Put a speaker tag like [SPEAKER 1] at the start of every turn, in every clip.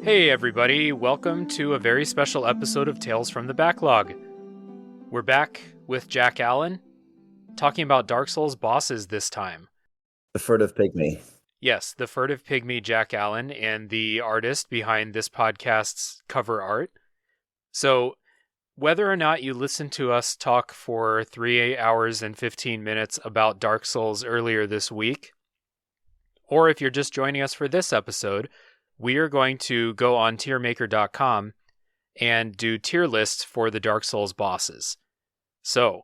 [SPEAKER 1] Hey everybody, welcome to a very special episode of Tales from the Backlog. We're back with Jack Allen, talking about Dark Souls bosses this time.
[SPEAKER 2] The Furtive Pygmy.
[SPEAKER 1] Yes, the furtive pygmy Jack Allen and the artist behind this podcast's cover art. So, whether or not you listened to us talk for 3 hours and 15 minutes about Dark Souls earlier this week, or if you're just joining us for this episode, we are going to go on tiermaker.com and do tier lists for the Dark Souls bosses. So,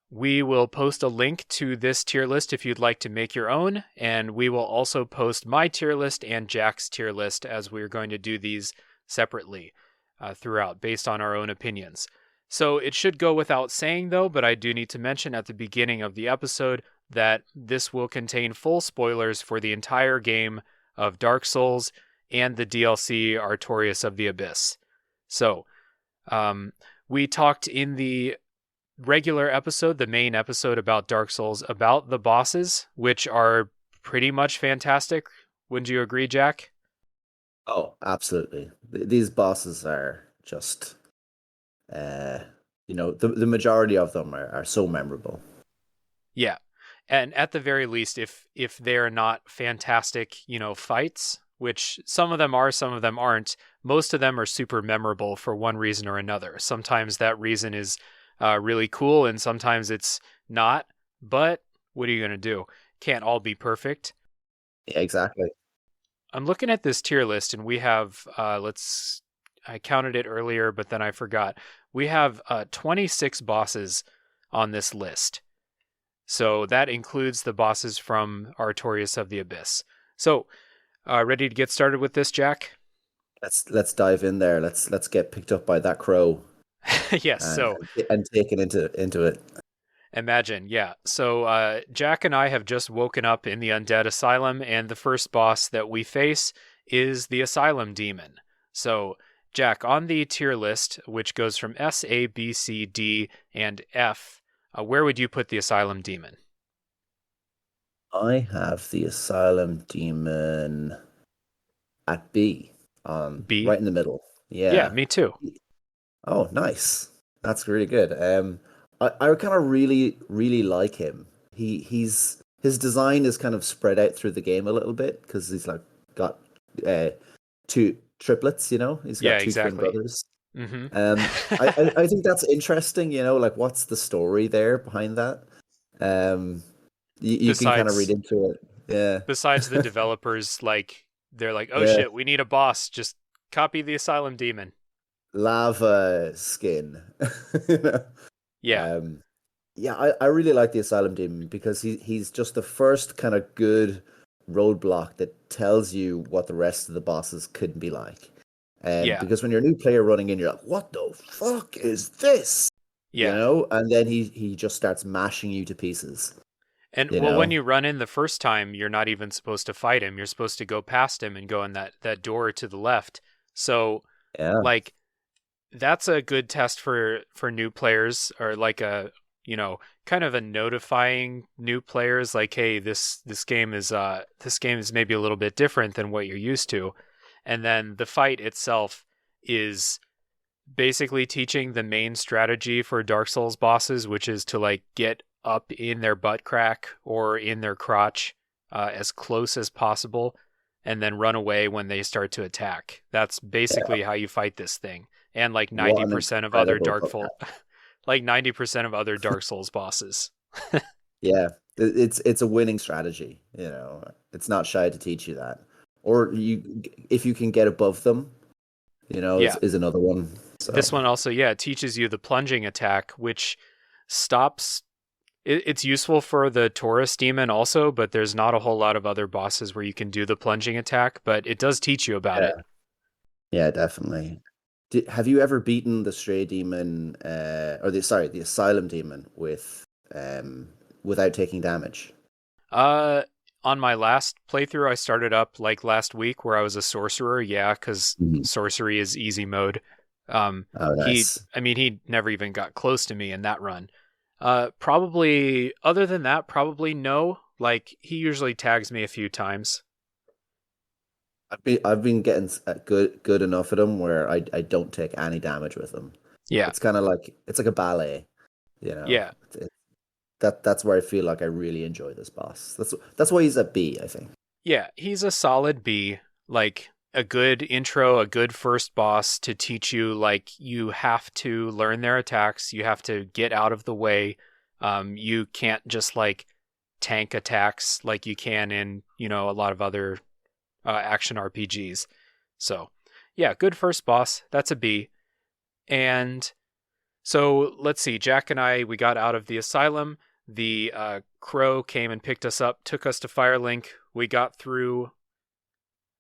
[SPEAKER 1] we will post a link to this tier list if you'd like to make your own, and we will also post my tier list and Jack's tier list as we're going to do these separately throughout based on our own opinions. So it should go without saying though, but I do need to mention at the beginning of the episode that this will contain full spoilers for the entire game of Dark Souls and the DLC Artorias of the Abyss. So, we talked in the regular episode, the main episode about Dark Souls, about the bosses, which are pretty much fantastic. Wouldn't you agree, Jack?
[SPEAKER 2] Oh, absolutely. These bosses are just, the majority of them are so memorable.
[SPEAKER 1] Yeah. And at the very least, if they're not fantastic, fights, which some of them are, some of them aren't, most of them are super memorable for one reason or another. Sometimes that reason is really cool, and sometimes it's not. But what are you going to do? Can't all be perfect.
[SPEAKER 2] Yeah, exactly.
[SPEAKER 1] I'm looking at this tier list, and we have, I counted it earlier, but then I forgot. We have 26 bosses on this list. So that includes the bosses from Artorias of the Abyss. So, ready to get started with this, Jack?
[SPEAKER 2] Let's dive in there. Let's get picked up by that crow
[SPEAKER 1] Yes, so
[SPEAKER 2] and taken into it.
[SPEAKER 1] imagine, yeah. So Jack and I have just woken up in the Undead Asylum, and the first boss that we face is the Asylum Demon. So, Jack, on the tier list, which goes from S, A, B, C, D, and F, where would you put the Asylum Demon?
[SPEAKER 2] I have the Asylum Demon at B,
[SPEAKER 1] B?
[SPEAKER 2] right in the middle.
[SPEAKER 1] Yeah,
[SPEAKER 2] Yeah.
[SPEAKER 1] me too.
[SPEAKER 2] Oh, nice. That's really good. I kind of really like him. His design is kind of spread out through the game a little bit because he's like got uh two triplets. He's
[SPEAKER 1] Yeah,
[SPEAKER 2] got two twin
[SPEAKER 1] exactly.
[SPEAKER 2] brothers.
[SPEAKER 1] hmm
[SPEAKER 2] I think that's interesting. Like what's the story there behind that? Um, you can kind of read
[SPEAKER 1] Besides,
[SPEAKER 2] into it. Yeah,
[SPEAKER 1] besides the developers, they're like, oh
[SPEAKER 2] yeah.
[SPEAKER 1] shit, we need a boss. Just copy the Asylum Demon.
[SPEAKER 2] Lava skin. You know?
[SPEAKER 1] Yeah,
[SPEAKER 2] Um, Yeah, I really like the Asylum Demon because he's just the first kind of good roadblock that tells you what the rest of the bosses couldn't be like.
[SPEAKER 1] yeah,
[SPEAKER 2] Because when you're a new player running in, you're like, "What the fuck is this?"
[SPEAKER 1] yeah.
[SPEAKER 2] And then he just starts mashing you to pieces.
[SPEAKER 1] And
[SPEAKER 2] You
[SPEAKER 1] well, when
[SPEAKER 2] know,
[SPEAKER 1] you run in the first time, you're not even supposed to fight him. You're supposed to go past him and go in that door to the left. So,
[SPEAKER 2] yeah,
[SPEAKER 1] like, that's a good test for new players, or like a kind of a notifying new players, like, hey, this game is maybe a little bit different than what you're used to. And then the fight itself is basically teaching the main strategy for Dark Souls bosses, which is to like get up in their butt crack or in their crotch as close as possible, and then run away when they start to attack. That's
[SPEAKER 2] yeah.
[SPEAKER 1] basically how you fight this thing. And like
[SPEAKER 2] What
[SPEAKER 1] ninety
[SPEAKER 2] an
[SPEAKER 1] percent of other
[SPEAKER 2] incredible hook.
[SPEAKER 1] like 90% of other Dark Souls bosses.
[SPEAKER 2] Yeah, it's a winning strategy. It's not shy to teach you that, or if you can get above them,
[SPEAKER 1] Yeah.
[SPEAKER 2] is another one.
[SPEAKER 1] This
[SPEAKER 2] So.
[SPEAKER 1] one also, yeah, it teaches you the plunging attack, which stops. It's useful for the Taurus demon also, but there's not a whole lot of other bosses where you can do the plunging attack, but it does teach you about it.
[SPEAKER 2] Yeah. Yeah, definitely. Have you ever beaten the Stray Demon, the Asylum Demon um, without taking damage?
[SPEAKER 1] Uh, on my last playthrough, I started up like last week where I was a sorcerer. Yeah, because
[SPEAKER 2] Mhm.
[SPEAKER 1] sorcery is easy mode.
[SPEAKER 2] Oh, nice.
[SPEAKER 1] He never even got close to me in that run. Probably other than that, probably no. Like he usually tags me a few times.
[SPEAKER 2] I've been getting good enough at them where I don't take any damage with them.
[SPEAKER 1] Yeah.
[SPEAKER 2] It's kind of like it's like a ballet, you know.
[SPEAKER 1] Yeah.
[SPEAKER 2] That's where I feel like I really enjoy this boss. That's why he's a B, I think.
[SPEAKER 1] Yeah, he's a solid B, like a good intro, a good first boss to teach you like you have to learn their attacks, you have to get out of the way. You can't just like tank attacks like you can in, a lot of other action RPGs. So, yeah, good first boss. That's a B. And so let's see, Jack and we got out of the asylum. The crow came and picked us up, took us to Firelink. We got through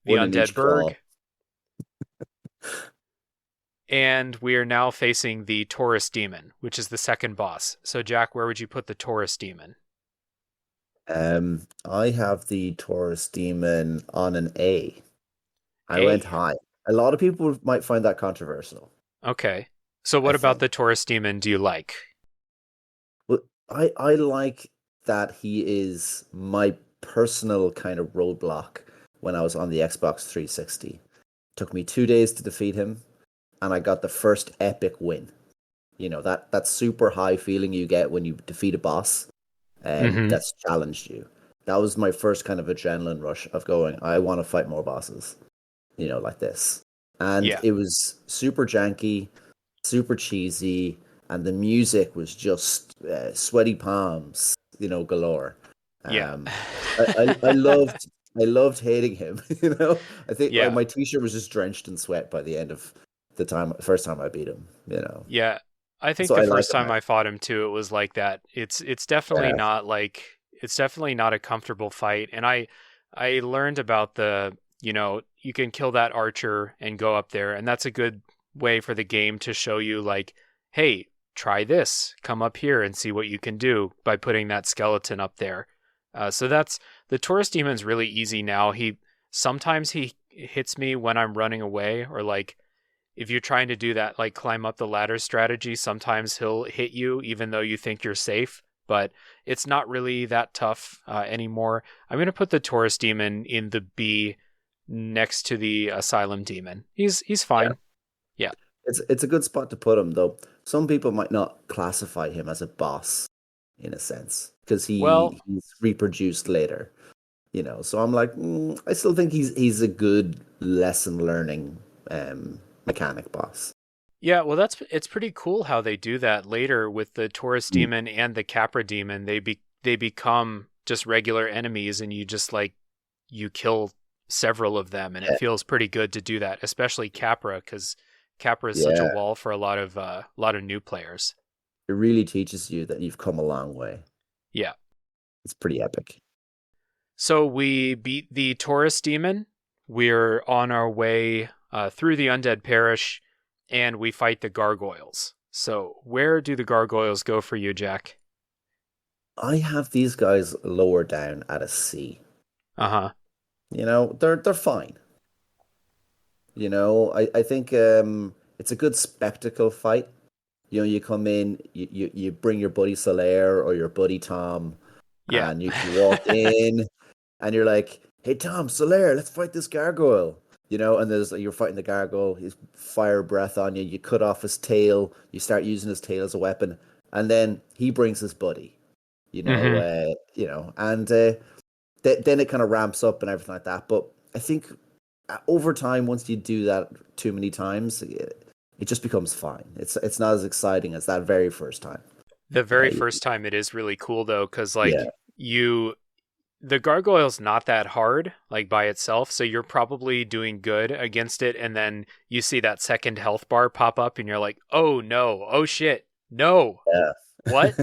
[SPEAKER 1] the
[SPEAKER 2] One in
[SPEAKER 1] Undead
[SPEAKER 2] each claw.
[SPEAKER 1] Burg. And we are now facing the Taurus Demon, which is the second boss. So, Jack, where would you put the Taurus Demon?
[SPEAKER 2] I have the Taurus Demon on an A. I went
[SPEAKER 1] A.
[SPEAKER 2] high. A lot of people might find that controversial.
[SPEAKER 1] Okay. So,
[SPEAKER 2] I
[SPEAKER 1] what about
[SPEAKER 2] think.
[SPEAKER 1] the Taurus Demon do you like?
[SPEAKER 2] But I like that he is my personal kind of roadblock when I was on the Xbox 360. Took me 2 days to defeat him, and I got the first epic win. That super high feeling you get when you defeat a boss,
[SPEAKER 1] Mm-hmm.
[SPEAKER 2] that's challenged you. That was my first kind of adrenaline rush of going, I want to fight more bosses, like this. And
[SPEAKER 1] Yeah.
[SPEAKER 2] it was super janky, super cheesy, and the music was just sweaty palms, galore.
[SPEAKER 1] Yeah.
[SPEAKER 2] Um, I loved hating him. I think
[SPEAKER 1] Yeah.
[SPEAKER 2] my t-shirt was just drenched in sweat by the end of first time I beat him.
[SPEAKER 1] Yeah. I think
[SPEAKER 2] So
[SPEAKER 1] the
[SPEAKER 2] I like
[SPEAKER 1] first
[SPEAKER 2] him.
[SPEAKER 1] time I fought him too, it was like that. It's definitely
[SPEAKER 2] Yeah,
[SPEAKER 1] not like it's definitely not a comfortable fight. And I learned about you can kill that archer and go up there, and that's a good way for the game to show you like, hey, try this, come up here and see what you can do by putting that skeleton up there. So that's the Taurus Demon's really easy now. Sometimes he hits me when I'm running away, or like if you're trying to do that, like climb up the ladder strategy, sometimes he'll hit you even though you think you're safe. But it's not really that tough anymore. I'm going to put the Taurus Demon in the B next to the Asylum Demon. He's
[SPEAKER 2] yeah.
[SPEAKER 1] fine. Yeah.
[SPEAKER 2] It's a good spot to put him though. Some people might not classify him as a boss in a sense because
[SPEAKER 1] Well,
[SPEAKER 2] he's reproduced later. So I'm like, I still think he's a good lesson learning mechanic boss.
[SPEAKER 1] yeah. Well, it's pretty cool how they do that later with the Taurus
[SPEAKER 2] Mm.
[SPEAKER 1] Demon and the Capra Demon. They become just regular enemies, and you just like you kill several of them, and it
[SPEAKER 2] Yeah,
[SPEAKER 1] feels pretty good to do that, especially Capra, because Capra is such a
[SPEAKER 2] yeah,
[SPEAKER 1] wall for a lot of new players.
[SPEAKER 2] it really teaches you that you've come a long way.
[SPEAKER 1] Yeah.
[SPEAKER 2] It's pretty epic.
[SPEAKER 1] So we beat the Taurus Demon. We're on our way through the Undead Parish, and we fight the gargoyles. So where do the gargoyles go for you, Jack?
[SPEAKER 2] I have these guys lower down at a C.
[SPEAKER 1] Uh-huh.
[SPEAKER 2] They're fine. I think it's a good spectacle fight. You come in, you bring your buddy Solaire or your buddy Tom,
[SPEAKER 1] Yeah.
[SPEAKER 2] and you walk in, and you're like, "Hey Tom, Solaire, let's fight this gargoyle." And you're fighting the gargoyle. He's fire breath on you. You cut off his tail. You start using his tail as a weapon, and then he brings his buddy.
[SPEAKER 1] Hmm.
[SPEAKER 2] And then it kind of ramps up and everything like that. But I think over time, once you do that too many times, it just becomes fine. It's not as exciting as that very first time.
[SPEAKER 1] The very
[SPEAKER 2] Uh,
[SPEAKER 1] first time it is really cool though, because
[SPEAKER 2] yeah,
[SPEAKER 1] like the gargoyle's not that hard, like by itself, so you're probably doing good against it, and then you see that second health bar pop up and you're like, oh no, oh shit, no.
[SPEAKER 2] yeah.
[SPEAKER 1] What?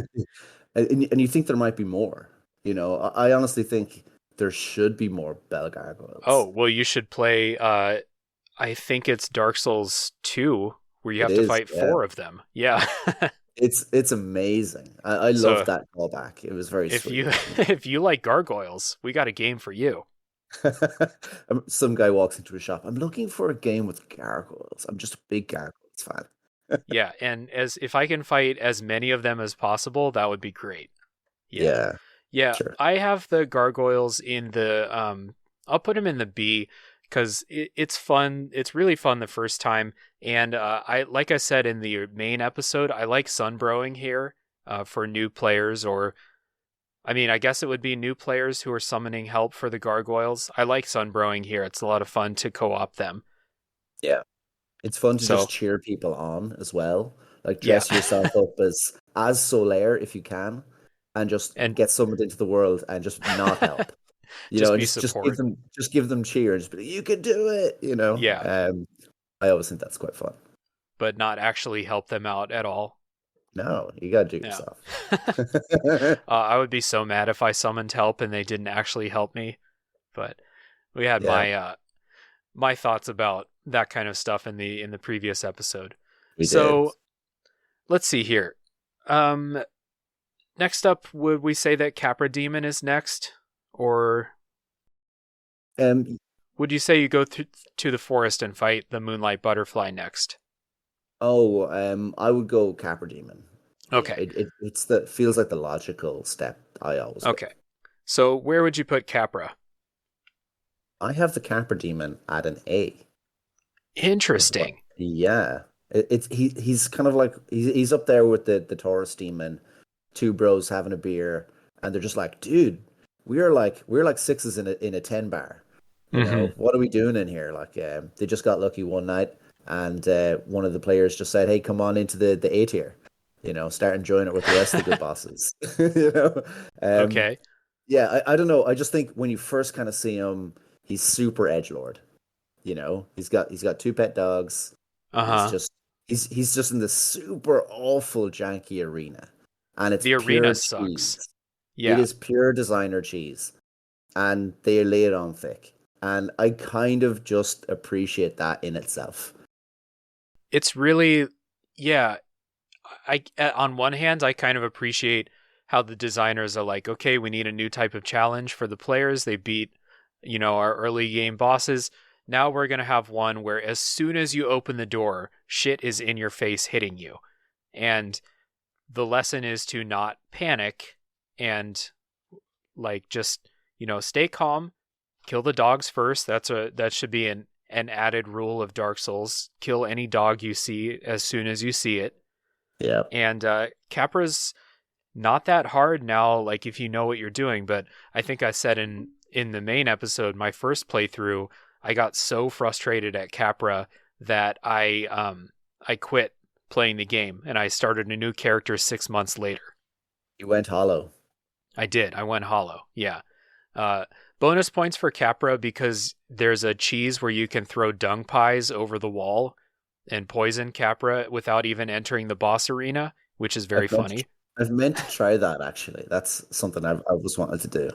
[SPEAKER 2] And you think there might be more. I honestly think there should be more bell
[SPEAKER 1] Oh,
[SPEAKER 2] gargoyles.
[SPEAKER 1] well, you should play I think it's Dark Souls 2 where you
[SPEAKER 2] It
[SPEAKER 1] have to
[SPEAKER 2] is,
[SPEAKER 1] fight
[SPEAKER 2] yeah.
[SPEAKER 1] four of them. Yeah.
[SPEAKER 2] It's amazing. I love
[SPEAKER 1] So
[SPEAKER 2] that callback. It was very
[SPEAKER 1] if
[SPEAKER 2] sweet.
[SPEAKER 1] you if you like gargoyles, we got a game for you.
[SPEAKER 2] Some guy walks into a shop. I'm looking for a game with gargoyles. I'm just a big gargoyles fan.
[SPEAKER 1] Yeah, and as if I can fight as many of them as possible, that would be great. Yeah.
[SPEAKER 2] Yeah,
[SPEAKER 1] Yeah,
[SPEAKER 2] sure.
[SPEAKER 1] I have the gargoyles in the I'll put them in the B because it's fun. It's really fun the first time, and like I said in the main episode, I like sunbrowing here for new players, or I mean, I guess it would be new players who are summoning help for the gargoyles. I like sunbrowing here. It's a lot of fun to co-op them.
[SPEAKER 2] Yeah. It's fun to just
[SPEAKER 1] So
[SPEAKER 2] cheer people on as well. Like
[SPEAKER 1] yeah,
[SPEAKER 2] dress yourself up as Solaire if you can, and just
[SPEAKER 1] and
[SPEAKER 2] get summoned into the world and just not help.
[SPEAKER 1] just
[SPEAKER 2] And
[SPEAKER 1] be
[SPEAKER 2] just
[SPEAKER 1] support.
[SPEAKER 2] give them cheer and just be like, you can do it.
[SPEAKER 1] Yeah,
[SPEAKER 2] I always think that's quite fun.
[SPEAKER 1] but not actually help them out at all.
[SPEAKER 2] No, you gotta do it
[SPEAKER 1] Yeah.
[SPEAKER 2] yourself.
[SPEAKER 1] I would be so mad if I summoned help and they didn't actually help me. But we had
[SPEAKER 2] Yeah,
[SPEAKER 1] my thoughts about that kind of stuff in the previous episode.
[SPEAKER 2] we did.
[SPEAKER 1] So let's see here. Next up, would we say that Capra Demon is next, or
[SPEAKER 2] Um,
[SPEAKER 1] would you say you go to the forest and fight the Moonlight Butterfly next?
[SPEAKER 2] I would go Capra Demon. Yeah,
[SPEAKER 1] Okay.
[SPEAKER 2] it's the feels like the logical step. I always go.
[SPEAKER 1] Okay. So where would you put Capra?
[SPEAKER 2] I have the Capra Demon at an A.
[SPEAKER 1] Interesting.
[SPEAKER 2] Yeah, he's kind of like he's up there with the Taurus Demon, two bros having a beer, and they're just like, dude, we're like sixes in a 10 bar.
[SPEAKER 1] Mm-hmm.
[SPEAKER 2] What are we doing in here? Like, they just got lucky one night, and one of the players just said, "Hey, come on into the A tier. Start enjoying it with the rest of the good bosses." you know, um,
[SPEAKER 1] Okay.
[SPEAKER 2] yeah, I don't know. I just think when you first kind of see him, he's super edgelord. He's got two pet dogs. He's
[SPEAKER 1] Uh-huh.
[SPEAKER 2] just he's just in this super awful janky arena, and it's
[SPEAKER 1] The arena
[SPEAKER 2] pure
[SPEAKER 1] sucks.
[SPEAKER 2] cheese. It
[SPEAKER 1] Yeah.
[SPEAKER 2] is pure designer cheese, and they lay it on thick. And I kind of just appreciate that in itself.
[SPEAKER 1] It's really, yeah. On one hand, I kind of appreciate how the designers are like, okay, we need a new type of challenge for the players. They beat, our early game bosses. Now we're going to have one where as soon as you open the door, shit is in your face hitting you. And the lesson is to not panic and like just, stay calm, kill the dogs first. That should be an added rule of Dark Souls. Kill any dog you see as soon as you see it.
[SPEAKER 2] Yeah.
[SPEAKER 1] And Capra's not that hard now, like if you know what you're doing. But I think I said in the main episode, my first playthrough, I got so frustrated at Capra that I quit playing the game and I started a new character 6 months later.
[SPEAKER 2] You went hollow.
[SPEAKER 1] I did. I went hollow. Yeah. Uh, Bonus points for Capra because there's a cheese where you can throw dung pies over the wall and poison Capra without even entering the boss arena, which is very
[SPEAKER 2] I've meant
[SPEAKER 1] funny.
[SPEAKER 2] I've meant to try that actually. That's something I've always wanted to do.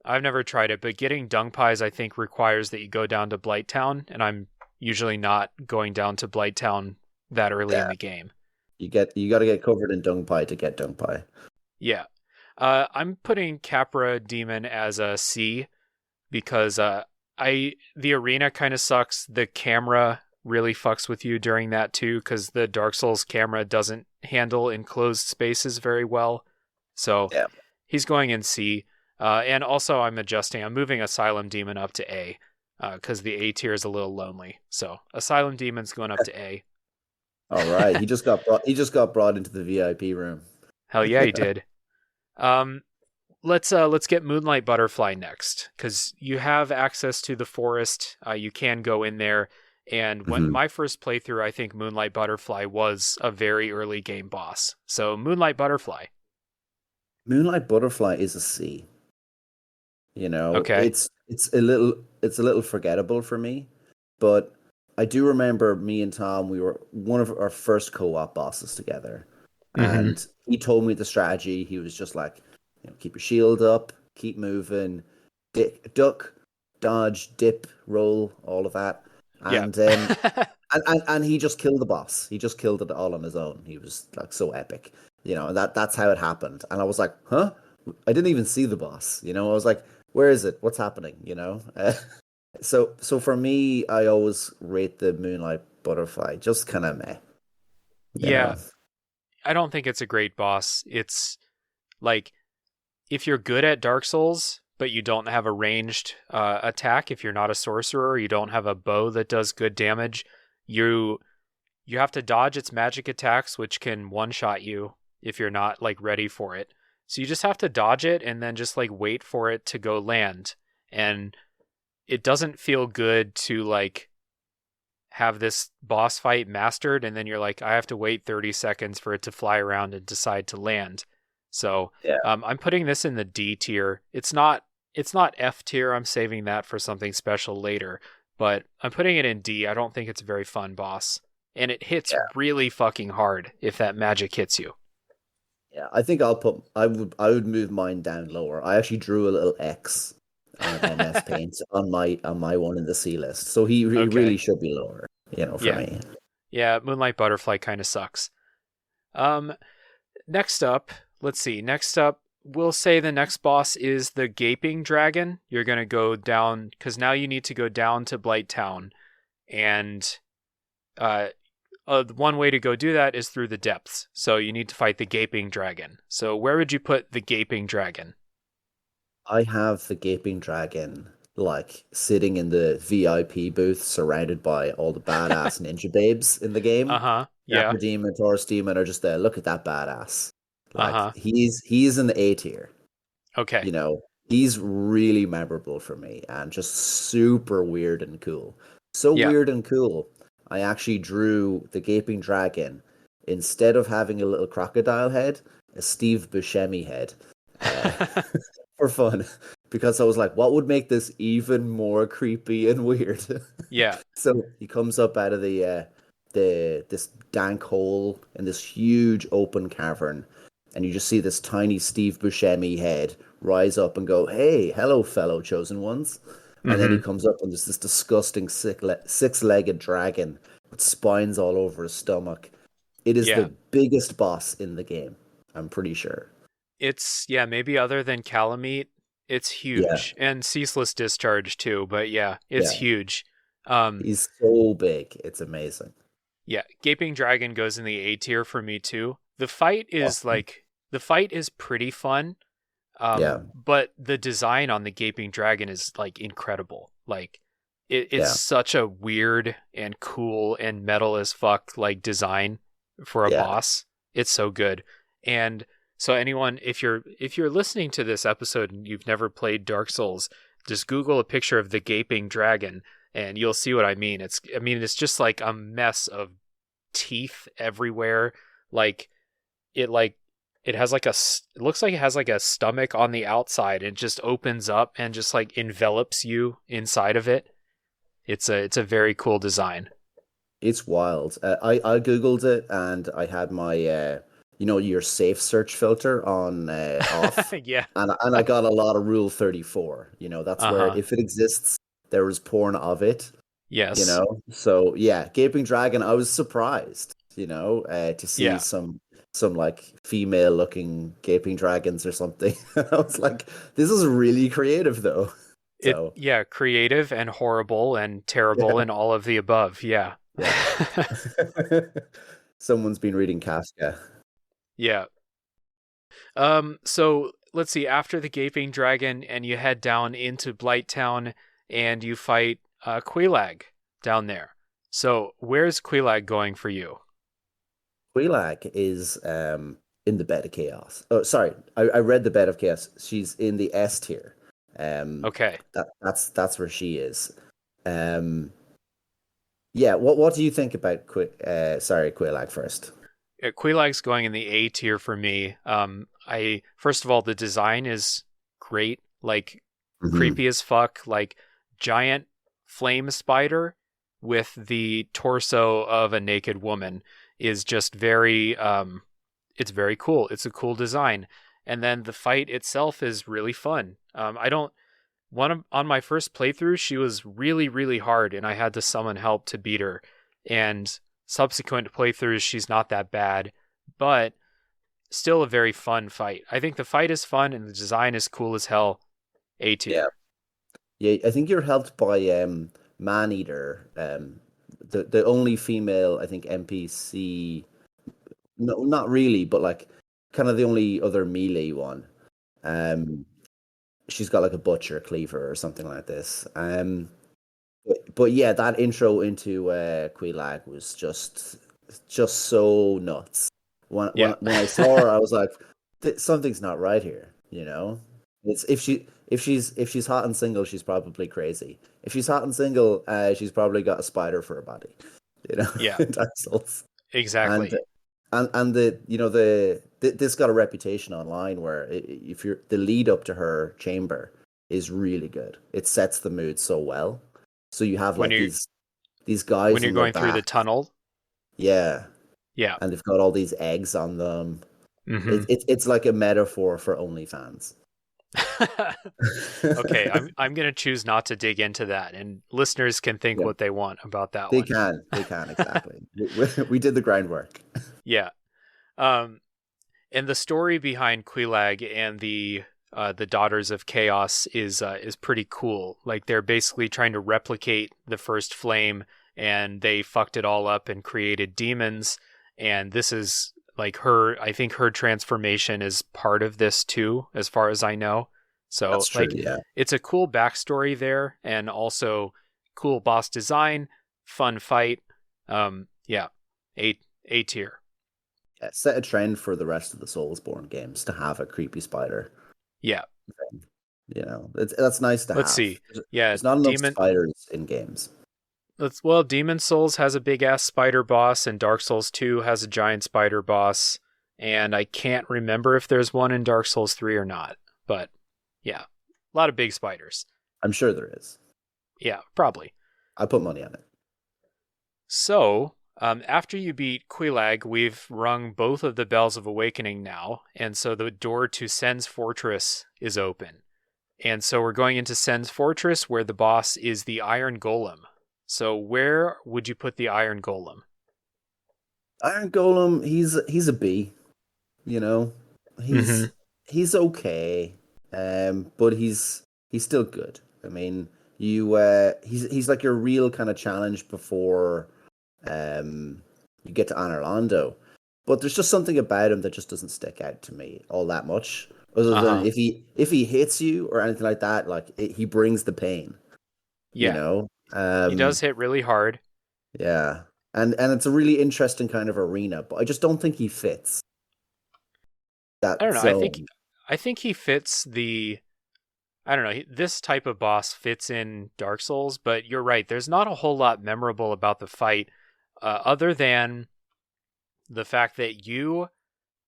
[SPEAKER 1] I've never tried it, but getting dung pies, I think, requires that you go down to Blighttown, and I'm usually not going down to Blighttown that early in
[SPEAKER 2] Yeah.
[SPEAKER 1] the game.
[SPEAKER 2] You got to get covered in dung pie to get dung pie.
[SPEAKER 1] Yeah. I'm putting Capra Demon as a C because the arena kind of sucks. The camera really fucks with you during that too because the Dark Souls camera doesn't handle enclosed spaces very well. So
[SPEAKER 2] Yeah.
[SPEAKER 1] he's going in C. And also I'm moving Asylum Demon up to A because the A tier is a little lonely. So Asylum Demon's going up to A.
[SPEAKER 2] All right. He just got brought into the VIP room.
[SPEAKER 1] Hell yeah, he did. Let's get Moonlight Butterfly next because you have access to the forest. You can go in there. And when
[SPEAKER 2] Mhm.
[SPEAKER 1] my first playthrough, I think Moonlight Butterfly was a very early game boss. So Moonlight Butterfly.
[SPEAKER 2] Moonlight Butterfly is a C.
[SPEAKER 1] Okay.
[SPEAKER 2] It's a little forgettable for me, but I do remember me and Tom, we were one of our first co-op bosses together,
[SPEAKER 1] Mm-hmm.
[SPEAKER 2] and he told me the strategy. He was just like, keep your shield up, keep moving, duck, dodge, dip, roll, all of that,
[SPEAKER 1] Yeah.
[SPEAKER 2] and and he just killed the boss. He just killed it all on his own. He was like so epic, and that's how it happened. And I was like, huh? I didn't even see the boss. I was like, where is it? What's happening? So for me, I always rate the Moonlight Butterfly just kind of meh. You
[SPEAKER 1] Yeah.
[SPEAKER 2] know,
[SPEAKER 1] I don't think it's a great boss. It's like if you're good at Dark Souls, but you don't have a ranged attack, if you're not a sorcerer, or you don't have a bow that does good damage, you you have to dodge its magic attacks, which can one shot you if you're not like ready for it. So you just have to dodge it and then just like wait for it to go land. And it doesn't feel good to like have this boss fight mastered and then you're like, I have to wait 30 seconds for it to fly around and decide to land. So
[SPEAKER 2] Yeah.
[SPEAKER 1] I'm putting this in the D tier. It's not F tier. I'm saving that for something special later. But I'm putting it in D. I don't think it's a very fun boss. And it hits
[SPEAKER 2] Yeah.
[SPEAKER 1] really fucking hard if that magic hits you.
[SPEAKER 2] Yeah, I think I would move mine down lower. I actually drew a little X on MF Paint on my one in the C list. So he
[SPEAKER 1] Okay.
[SPEAKER 2] really should be lower, for
[SPEAKER 1] Yeah.
[SPEAKER 2] me.
[SPEAKER 1] Yeah, Moonlight Butterfly kind of sucks. Um Next up, let's see. Next up, we'll say the next boss is the Gaping Dragon. You're going to go down cuz now you need to go down to Blight Town and uh one way to go do that is through the depths. So you need to fight the Gaping Dragon. So where would you put the Gaping Dragon?
[SPEAKER 2] I have the Gaping Dragon like sitting in the VIP booth surrounded by all the badass ninja babes in the game.
[SPEAKER 1] Uh-huh. Yeah.
[SPEAKER 2] Dapper Demon, Taurus Demon are just there. Look at that badass. Like
[SPEAKER 1] Uh-huh.
[SPEAKER 2] he's in the A tier.
[SPEAKER 1] Okay.
[SPEAKER 2] He's really memorable for me and just super weird and cool. So
[SPEAKER 1] Yeah.
[SPEAKER 2] weird and cool. I actually drew the Gaping Dragon instead of having a little crocodile head, a Steve Buscemi head, uh, for fun, because I was like, what would make this even more creepy and weird?
[SPEAKER 1] Yeah.
[SPEAKER 2] So he comes up out of the this dank hole in this huge open cavern, and you just see this tiny Steve Buscemi head rise up and go, "Hey, hello, fellow chosen ones." And then he
[SPEAKER 1] Mhm.
[SPEAKER 2] comes up and there's this disgusting six-legged dragon with spines all over his stomach. It is
[SPEAKER 1] Yeah.
[SPEAKER 2] the biggest boss in the game, I'm pretty sure.
[SPEAKER 1] It's yeah, maybe other than Calamite, it's
[SPEAKER 2] Yeah,
[SPEAKER 1] huge. And Ceaseless Discharge too, but yeah, it's
[SPEAKER 2] yeah.
[SPEAKER 1] huge. Um
[SPEAKER 2] He's so big. It's amazing.
[SPEAKER 1] Yeah, Gaping Dragon goes in the A tier for me too. The fight is pretty fun.
[SPEAKER 2] Yeah,
[SPEAKER 1] But the design on the Gaping Dragon is like incredible. Like it's
[SPEAKER 2] yeah,
[SPEAKER 1] such a weird and cool and metal as fuck like design for a
[SPEAKER 2] yeah.
[SPEAKER 1] boss. It's so good. And so anyone if you're listening to this episode and you've never played Dark Souls, just Google a picture of the Gaping Dragon and you'll see what I mean. It's just like a mess of teeth everywhere. Like it like it has like it looks like it has like a stomach on the outside and just opens up and just like envelops you inside of it. It's a very cool design.
[SPEAKER 2] It's wild. I googled it and I had my your safe search filter on off,
[SPEAKER 1] Yeah.
[SPEAKER 2] and I got a lot of Rule 34. That's where
[SPEAKER 1] Uh-huh.
[SPEAKER 2] if it exists, there was porn of it.
[SPEAKER 1] Yes.
[SPEAKER 2] So yeah, Gaping Dragon. I was surprised, to see
[SPEAKER 1] Yeah.
[SPEAKER 2] some like female looking Gaping Dragons or something. I was like, this is really creative though. So
[SPEAKER 1] Yeah, creative and horrible and terrible
[SPEAKER 2] yeah,
[SPEAKER 1] and all of the above. Yeah.
[SPEAKER 2] yeah. Someone's been reading Kafka.
[SPEAKER 1] Yeah. So let's see, after the Gaping Dragon and you head down into Blight Town and you fight Quelaag down there. So where's Quelaag going for you?
[SPEAKER 2] Quelaag is in the bed of chaos. Oh, sorry, I read the bed of chaos. She's in the S tier. Um,
[SPEAKER 1] Okay.
[SPEAKER 2] that's where she is. Um, yeah. What do you think about Quelaag first?
[SPEAKER 1] Quelaag's going in the A tier for me. I first of all, the design is great, like
[SPEAKER 2] Hmm.
[SPEAKER 1] creepy as fuck, like giant flame spider with the torso of a naked woman is just very it's very cool. It's a cool design. And then the fight itself is really fun. I don't on my first playthrough, she was really, really hard, and I had to summon help to beat her. And subsequent playthroughs, she's not that bad, but still a very fun fight. I think the fight is fun and the design is cool as hell. A
[SPEAKER 2] Yeah,
[SPEAKER 1] tier.
[SPEAKER 2] yeah. I think you're helped by Maneater, the only female I think NPC. No, not really, but like kind of the only other melee one. Um, she's got like a butcher cleaver or something like this. But yeah, that intro into Quelaag was just so nuts. When
[SPEAKER 1] Yeah.
[SPEAKER 2] I saw her, I was like, something's not right here. You know, it's if she's hot and single, she's probably crazy. If she's hot and single, she's probably got a spider for a body. You know,
[SPEAKER 1] Yeah,
[SPEAKER 2] in Dark Souls. And
[SPEAKER 1] exactly.
[SPEAKER 2] the this got a reputation online where if you're the lead up to her chamber is really good. It sets the mood so well. So you have
[SPEAKER 1] When
[SPEAKER 2] like
[SPEAKER 1] you
[SPEAKER 2] these
[SPEAKER 1] when
[SPEAKER 2] guys
[SPEAKER 1] you're
[SPEAKER 2] on their
[SPEAKER 1] going through the
[SPEAKER 2] back,
[SPEAKER 1] tunnel.
[SPEAKER 2] yeah,
[SPEAKER 1] Yeah.
[SPEAKER 2] and they've got all these eggs on them.
[SPEAKER 1] Hmm.
[SPEAKER 2] It's like a metaphor for OnlyFans.
[SPEAKER 1] Okay, I'm gonna choose not to dig into that, and listeners can think
[SPEAKER 2] Yeah,
[SPEAKER 1] what they want about that one.
[SPEAKER 2] they can exactly. We did the groundwork.
[SPEAKER 1] Yeah. Um, and the story behind Quelaag and the Daughters of Chaos is pretty cool. Like they're basically trying to replicate the first flame, and they fucked it all up and created demons. And this is like her. I think her transformation is part of this too, as far as I know. So
[SPEAKER 2] That's true.
[SPEAKER 1] like,
[SPEAKER 2] Yeah.
[SPEAKER 1] it's a cool backstory there, and also cool boss design, fun fight. Yeah, A tier.
[SPEAKER 2] Set a trend for the rest of the Soulsborne games to have a creepy spider.
[SPEAKER 1] Yeah.
[SPEAKER 2] You know, that's nice to
[SPEAKER 1] Let's
[SPEAKER 2] have.
[SPEAKER 1] see. Yeah,
[SPEAKER 2] There's not enough spiders in games.
[SPEAKER 1] well, Demon Souls has a big ass spider boss, and Dark Souls 2 has a giant spider boss, and I can't remember if there's one in Dark Souls 3 or not. But yeah, a lot of big spiders.
[SPEAKER 2] I'm sure there is.
[SPEAKER 1] Yeah, probably.
[SPEAKER 2] I put money on it.
[SPEAKER 1] So, after you beat Quelaag, we've rung both of the Bells of Awakening now, and so the door to Sen's Fortress is open. And so we're going into Sen's Fortress, where the boss is the Iron Golem. So where would you put the Iron Golem?
[SPEAKER 2] Iron Golem, he's a B. You know,
[SPEAKER 1] Mm-hmm.
[SPEAKER 2] he's okay, but he's still good. I mean, he's like your real kind of challenge before you get to Anor Londo. But there's just something about him that just doesn't stick out to me all that much. Other than
[SPEAKER 1] Uh-huh.
[SPEAKER 2] if he hits you or anything like that, he brings the pain. You
[SPEAKER 1] Yeah,
[SPEAKER 2] know,
[SPEAKER 1] he does hit really hard.
[SPEAKER 2] yeah, and it's a really interesting kind of arena, but I just don't think he fits
[SPEAKER 1] I
[SPEAKER 2] that
[SPEAKER 1] don't know.
[SPEAKER 2] zone.
[SPEAKER 1] I think he fits I don't know. This type of boss fits in Dark Souls, but you're right. There's not a whole lot memorable about the fight, other than the fact that you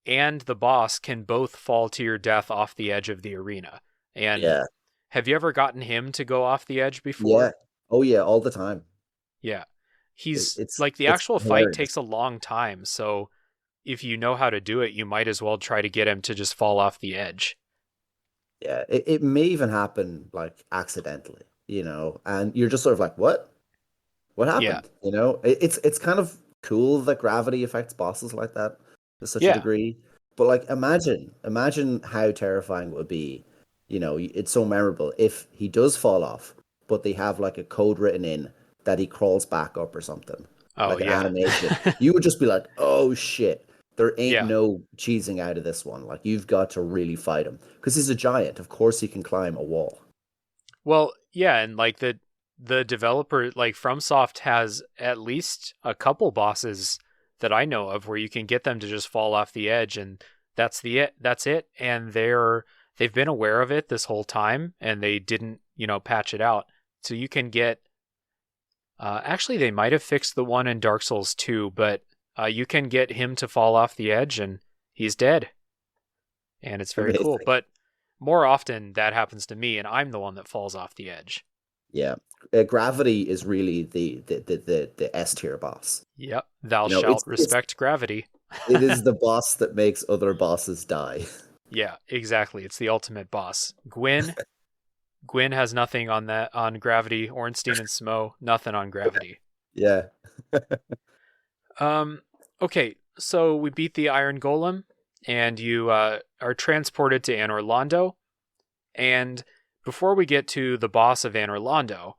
[SPEAKER 1] and the boss can both fall to your death off the edge of the arena. And
[SPEAKER 2] Yeah,
[SPEAKER 1] have you ever gotten him to go off the edge
[SPEAKER 2] yeah,
[SPEAKER 1] before?
[SPEAKER 2] oh yeah, all the time.
[SPEAKER 1] Yeah. He's
[SPEAKER 2] It's
[SPEAKER 1] like, the
[SPEAKER 2] it's
[SPEAKER 1] actual fight
[SPEAKER 2] hilarious.
[SPEAKER 1] takes a long time, so if you know how to do it, you might as well try to get him to just fall off the edge.
[SPEAKER 2] Yeah, it may even happen like accidentally, you know, and you're just sort of like, what
[SPEAKER 1] Yeah.
[SPEAKER 2] happened? You know, it's kind of cool that gravity affects bosses like that to such a
[SPEAKER 1] Yeah.
[SPEAKER 2] degree. But like, imagine how terrifying it would be. You know, it's so memorable if he does fall off, but they have like a code written in that he crawls back up or something,
[SPEAKER 1] Oh,
[SPEAKER 2] like an
[SPEAKER 1] yeah.
[SPEAKER 2] animation. You would just be like, oh shit. There ain't
[SPEAKER 1] Yeah.
[SPEAKER 2] no cheesing out of this one. Like you've got to really fight him because he's a giant. Of course, he can climb a wall.
[SPEAKER 1] Well, yeah, and like the developer, like FromSoft, has at least a couple bosses that I know of where you can get them to just fall off the edge, and that's it. And they've been aware of it this whole time, and they didn't, patch it out. So you can get actually, they might have fixed the one in Dark Souls 2, but you can get him to fall off the edge and he's dead. And it's very cool.
[SPEAKER 2] Amazing.
[SPEAKER 1] But more often that happens to me, and I'm the one that falls off the edge.
[SPEAKER 2] Yeah, gravity is really the S tier boss.
[SPEAKER 1] Yep. Thou
[SPEAKER 2] You know,
[SPEAKER 1] shalt respect gravity.
[SPEAKER 2] it is the boss that makes other bosses die.
[SPEAKER 1] Yeah, exactly. It's the ultimate boss. Gwyn has nothing on gravity. Ornstein and Smo, nothing on gravity.
[SPEAKER 2] Yeah,
[SPEAKER 1] Um, okay, so we beat the Iron Golem, and you are transported to Anor Londo. And before we get to the boss of Anor Londo,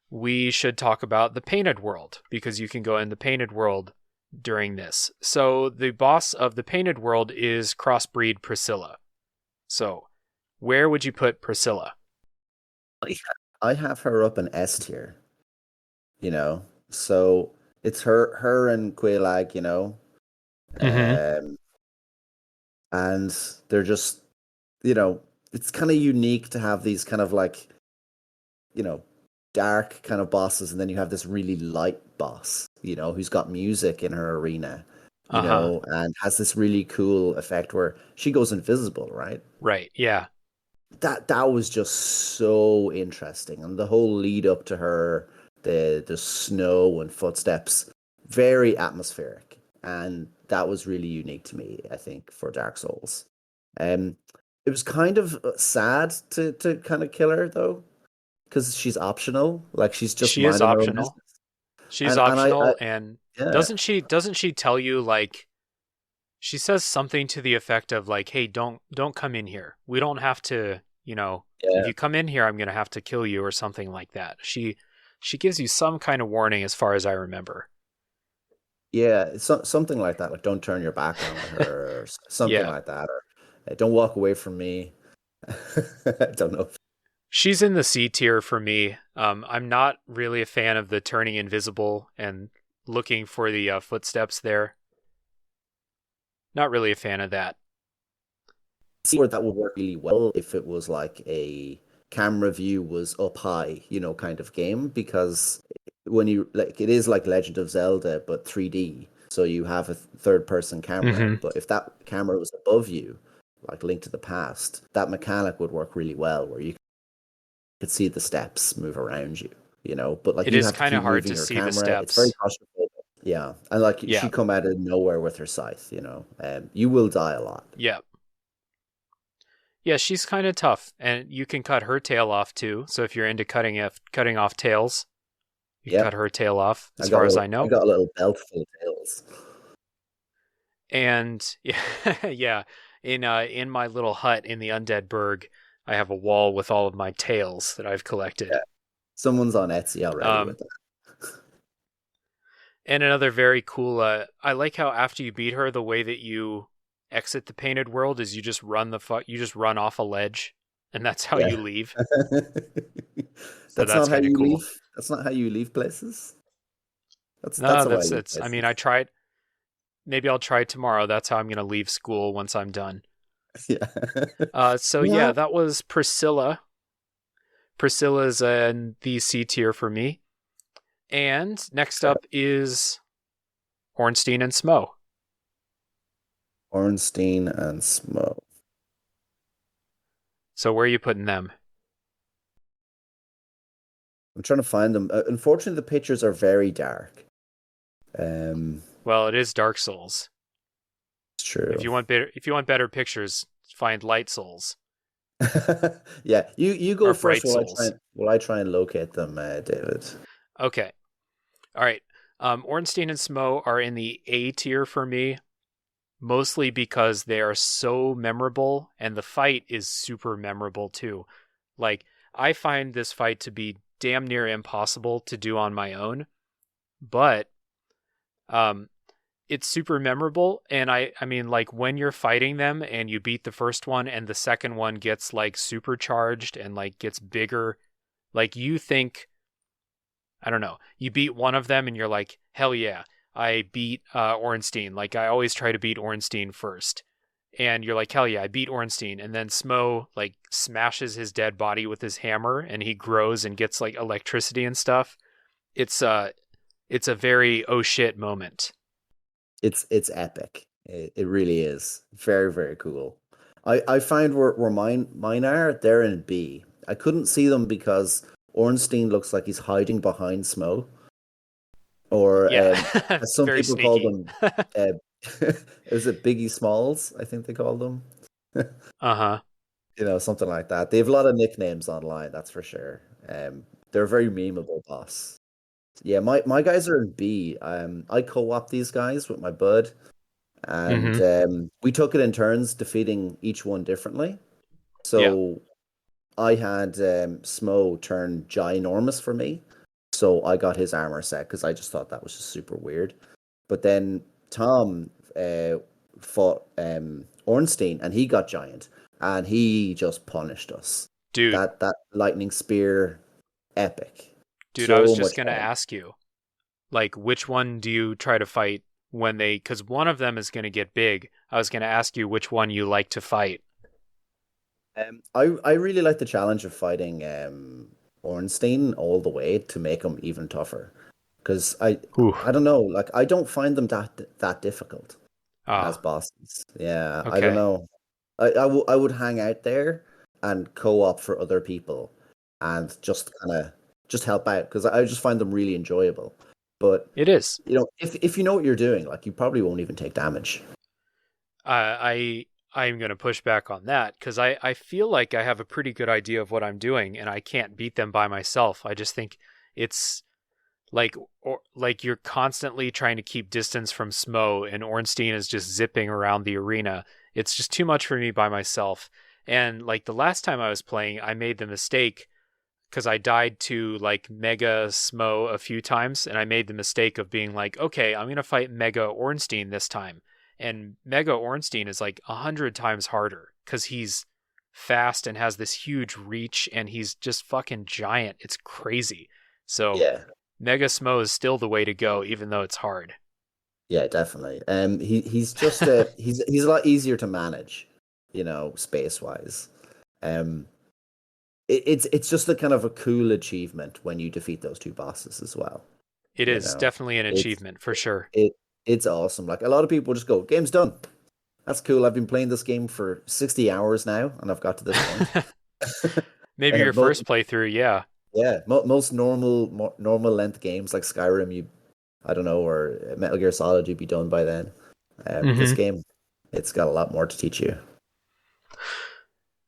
[SPEAKER 1] we should talk about the Painted World, because you can go in the Painted World during this. So the boss of the Painted World is Crossbreed Priscilla. So Where would you put Priscilla?
[SPEAKER 2] I I have her up in S tier, you know. So it's her and Quelaag,
[SPEAKER 1] Mm-hmm.
[SPEAKER 2] um, and they're just, you know, it's kind of unique to have these kind of like, you know, dark kind of bosses, and then you have this really light boss, who's got music in her arena,
[SPEAKER 1] Uh-huh.
[SPEAKER 2] and has this really cool effect where she goes invisible, right?
[SPEAKER 1] Right. Yeah.
[SPEAKER 2] That was just so interesting, and the whole lead up to her, the snow and footsteps, very atmospheric, and that was really unique to me, I think, for Dark Souls. Um, it was kind of sad to kind of kill her though, because she's optional, like she's just
[SPEAKER 1] She is
[SPEAKER 2] minding her own business,
[SPEAKER 1] optional. She's
[SPEAKER 2] and I
[SPEAKER 1] optional, and
[SPEAKER 2] yeah,
[SPEAKER 1] doesn't she tell you, like, she says something to the effect of like, "Hey, don't come in here. We don't have to, if
[SPEAKER 2] yeah,
[SPEAKER 1] you come in here, I'm going to have to kill you," or something like that. She gives you some kind of warning as far as I remember.
[SPEAKER 2] yeah, it's something like that, like don't turn your back on her, or something
[SPEAKER 1] Yeah.
[SPEAKER 2] like that, or don't walk away from me. I don't know.
[SPEAKER 1] She's in the C tier for me. I'm not really a fan of the turning invisible and looking for the footsteps there. Not really a fan of that.
[SPEAKER 2] See where that would work really well if it was like a camera view was up high, kind of game, because when you like it is like Legend of Zelda but 3D. So you have a third person camera,
[SPEAKER 1] Hmm.
[SPEAKER 2] but if that camera was above you, like Link to the Past, that mechanic would work really well where you could see the steps move around you, but like
[SPEAKER 1] It
[SPEAKER 2] you
[SPEAKER 1] is
[SPEAKER 2] have to
[SPEAKER 1] kind of
[SPEAKER 2] keep
[SPEAKER 1] hard
[SPEAKER 2] moving
[SPEAKER 1] to
[SPEAKER 2] your
[SPEAKER 1] see the
[SPEAKER 2] camera. It's very
[SPEAKER 1] steps.
[SPEAKER 2] claustrophobic. Yeah. And like
[SPEAKER 1] Yeah.
[SPEAKER 2] she come out of nowhere with her scythe, you will die a lot.
[SPEAKER 1] Yeah. Yeah, she's kind of tough, and you can cut her tail off too. So if you're into cutting off tails, you can cut
[SPEAKER 2] Yep.
[SPEAKER 1] her tail off,
[SPEAKER 2] I
[SPEAKER 1] as
[SPEAKER 2] got
[SPEAKER 1] far
[SPEAKER 2] a
[SPEAKER 1] as
[SPEAKER 2] little,
[SPEAKER 1] I
[SPEAKER 2] I
[SPEAKER 1] know.
[SPEAKER 2] got a little belt full of tails.
[SPEAKER 1] And yeah, yeah, in my little hut in the Undead Burg, I have a wall with all of my tails that I've collected.
[SPEAKER 2] Yeah. Someone's on Etsy already
[SPEAKER 1] Um,
[SPEAKER 2] with that.
[SPEAKER 1] and another very cool. I like how after you beat her, the way that you exit the painted world is you just run off a ledge, and that's how you
[SPEAKER 2] Yeah.
[SPEAKER 1] leave. So
[SPEAKER 2] That's
[SPEAKER 1] that's
[SPEAKER 2] not how
[SPEAKER 1] kind of
[SPEAKER 2] you
[SPEAKER 1] cool.
[SPEAKER 2] leave. That's not how you leave places. That's
[SPEAKER 1] No,
[SPEAKER 2] how I leave
[SPEAKER 1] I mean,
[SPEAKER 2] places.
[SPEAKER 1] I tried. Maybe I'll try tomorrow. That's how I'm gonna leave school once I'm done.
[SPEAKER 2] Yeah.
[SPEAKER 1] So
[SPEAKER 2] Yeah.
[SPEAKER 1] yeah, that was Priscilla. Priscilla's in the C tier for me. And next up is Ornstein and Smo.
[SPEAKER 2] Ornstein and Smoke.
[SPEAKER 1] So where are you putting them?
[SPEAKER 2] I'm trying to find them. Unfortunately, the pictures are very dark. Um,
[SPEAKER 1] Well, it is Dark Souls.
[SPEAKER 2] it's true.
[SPEAKER 1] If you want better pictures, find Light Souls
[SPEAKER 2] Yeah, you go
[SPEAKER 1] or
[SPEAKER 2] first
[SPEAKER 1] Bright
[SPEAKER 2] while
[SPEAKER 1] Souls.
[SPEAKER 2] I try and locate them, David.
[SPEAKER 1] Okay. All right. Ornstein and Smo are in the A tier for me, mostly because they are so memorable and the fight is super memorable too. Like, I find this fight to be damn near impossible to do on my own, but um it's super memorable. And I mean, like, when you're fighting them and you beat the first one and the second one gets like supercharged and like gets bigger, like, you think, I don't know, you beat one of them and you're like, hell yeah, I beat Ornstein. Like, I always try to beat Ornstein first. And you're like, hell yeah, I beat Ornstein. And then Smo like smashes his dead body with his hammer and he grows and gets like electricity and stuff. It's a very oh shit moment.
[SPEAKER 2] It's epic. It really is. Very, very cool. I find where mine are, they're in B. I couldn't see them because Ornstein looks like he's hiding behind Smo, or
[SPEAKER 1] Yeah.
[SPEAKER 2] as some
[SPEAKER 1] Very
[SPEAKER 2] people call
[SPEAKER 1] sneaky.
[SPEAKER 2] them, is it Biggie Smalls? I think they call them.
[SPEAKER 1] Uh-huh.
[SPEAKER 2] Something like that. They have a lot of nicknames online, that's for sure. They're a very memeable boss. Yeah, my guys are in B. I co-op these guys with my bud, and
[SPEAKER 1] Mm-hmm.
[SPEAKER 2] we took it in turns, defeating each one differently.
[SPEAKER 1] Yeah.
[SPEAKER 2] So I had Smo turn ginormous for me, so I got his armor set because I just thought that was just super weird. But then Tom fought Ornstein, and he got giant. and he just punished us.
[SPEAKER 1] Dude,
[SPEAKER 2] That lightning spear, epic.
[SPEAKER 1] dude, I was
[SPEAKER 2] So
[SPEAKER 1] just
[SPEAKER 2] much
[SPEAKER 1] gonna
[SPEAKER 2] fun.
[SPEAKER 1] ask you, like, which one do you try to fight when they, because one of them is gonna get big. I was gonna ask you which one you like to fight.
[SPEAKER 2] I really like the challenge of fighting Ornstein all the way to make him even tougher. Because
[SPEAKER 1] Ooh.
[SPEAKER 2] I don't know, like I don't find them that difficult as
[SPEAKER 1] Ah,
[SPEAKER 2] bosses. Yeah, I don't
[SPEAKER 1] okay.
[SPEAKER 2] know. I would hang out there and co-op for other people and just kind of just help out because I just find them really enjoyable. But
[SPEAKER 1] It is.
[SPEAKER 2] if you know what you're doing, like you probably won't even take damage.
[SPEAKER 1] I'm going to push back on that because I feel like I have a pretty good idea of what I'm doing and I can't beat them by myself. I just think it's like you're constantly trying to keep distance from Smo and Ornstein is just zipping around the arena. It's just too much for me by myself. And like the last time I was playing, I made the mistake because I died to like Mega Smo a few times, and I made the mistake of being like, okay, I'm gonna fight Mega Ornstein this time, and Mega Ornstein is like 100 times harder because he's fast and has this huge reach, and he's just fucking giant. It's crazy. So
[SPEAKER 2] Yeah,
[SPEAKER 1] Mega Smo is still the way to go, even though it's hard.
[SPEAKER 2] yeah, definitely. He's just he's a lot easier to manage, space wise. Um, it's just a kind of a cool achievement when you defeat those two bosses as well.
[SPEAKER 1] It
[SPEAKER 2] You
[SPEAKER 1] is
[SPEAKER 2] know,
[SPEAKER 1] definitely an
[SPEAKER 2] it's
[SPEAKER 1] achievement for sure.
[SPEAKER 2] it it's awesome. Like a lot of people just go, game's done. That's cool. I've been playing this game for 60 hours now, and I've got to this point.
[SPEAKER 1] Maybe your
[SPEAKER 2] Mo
[SPEAKER 1] first playthrough, yeah.
[SPEAKER 2] yeah, most normal length games like Skyrim, I don't know, or Metal Gear Solid, you'd be done by then. This
[SPEAKER 1] Hmm.
[SPEAKER 2] game, it's got a lot more to teach you.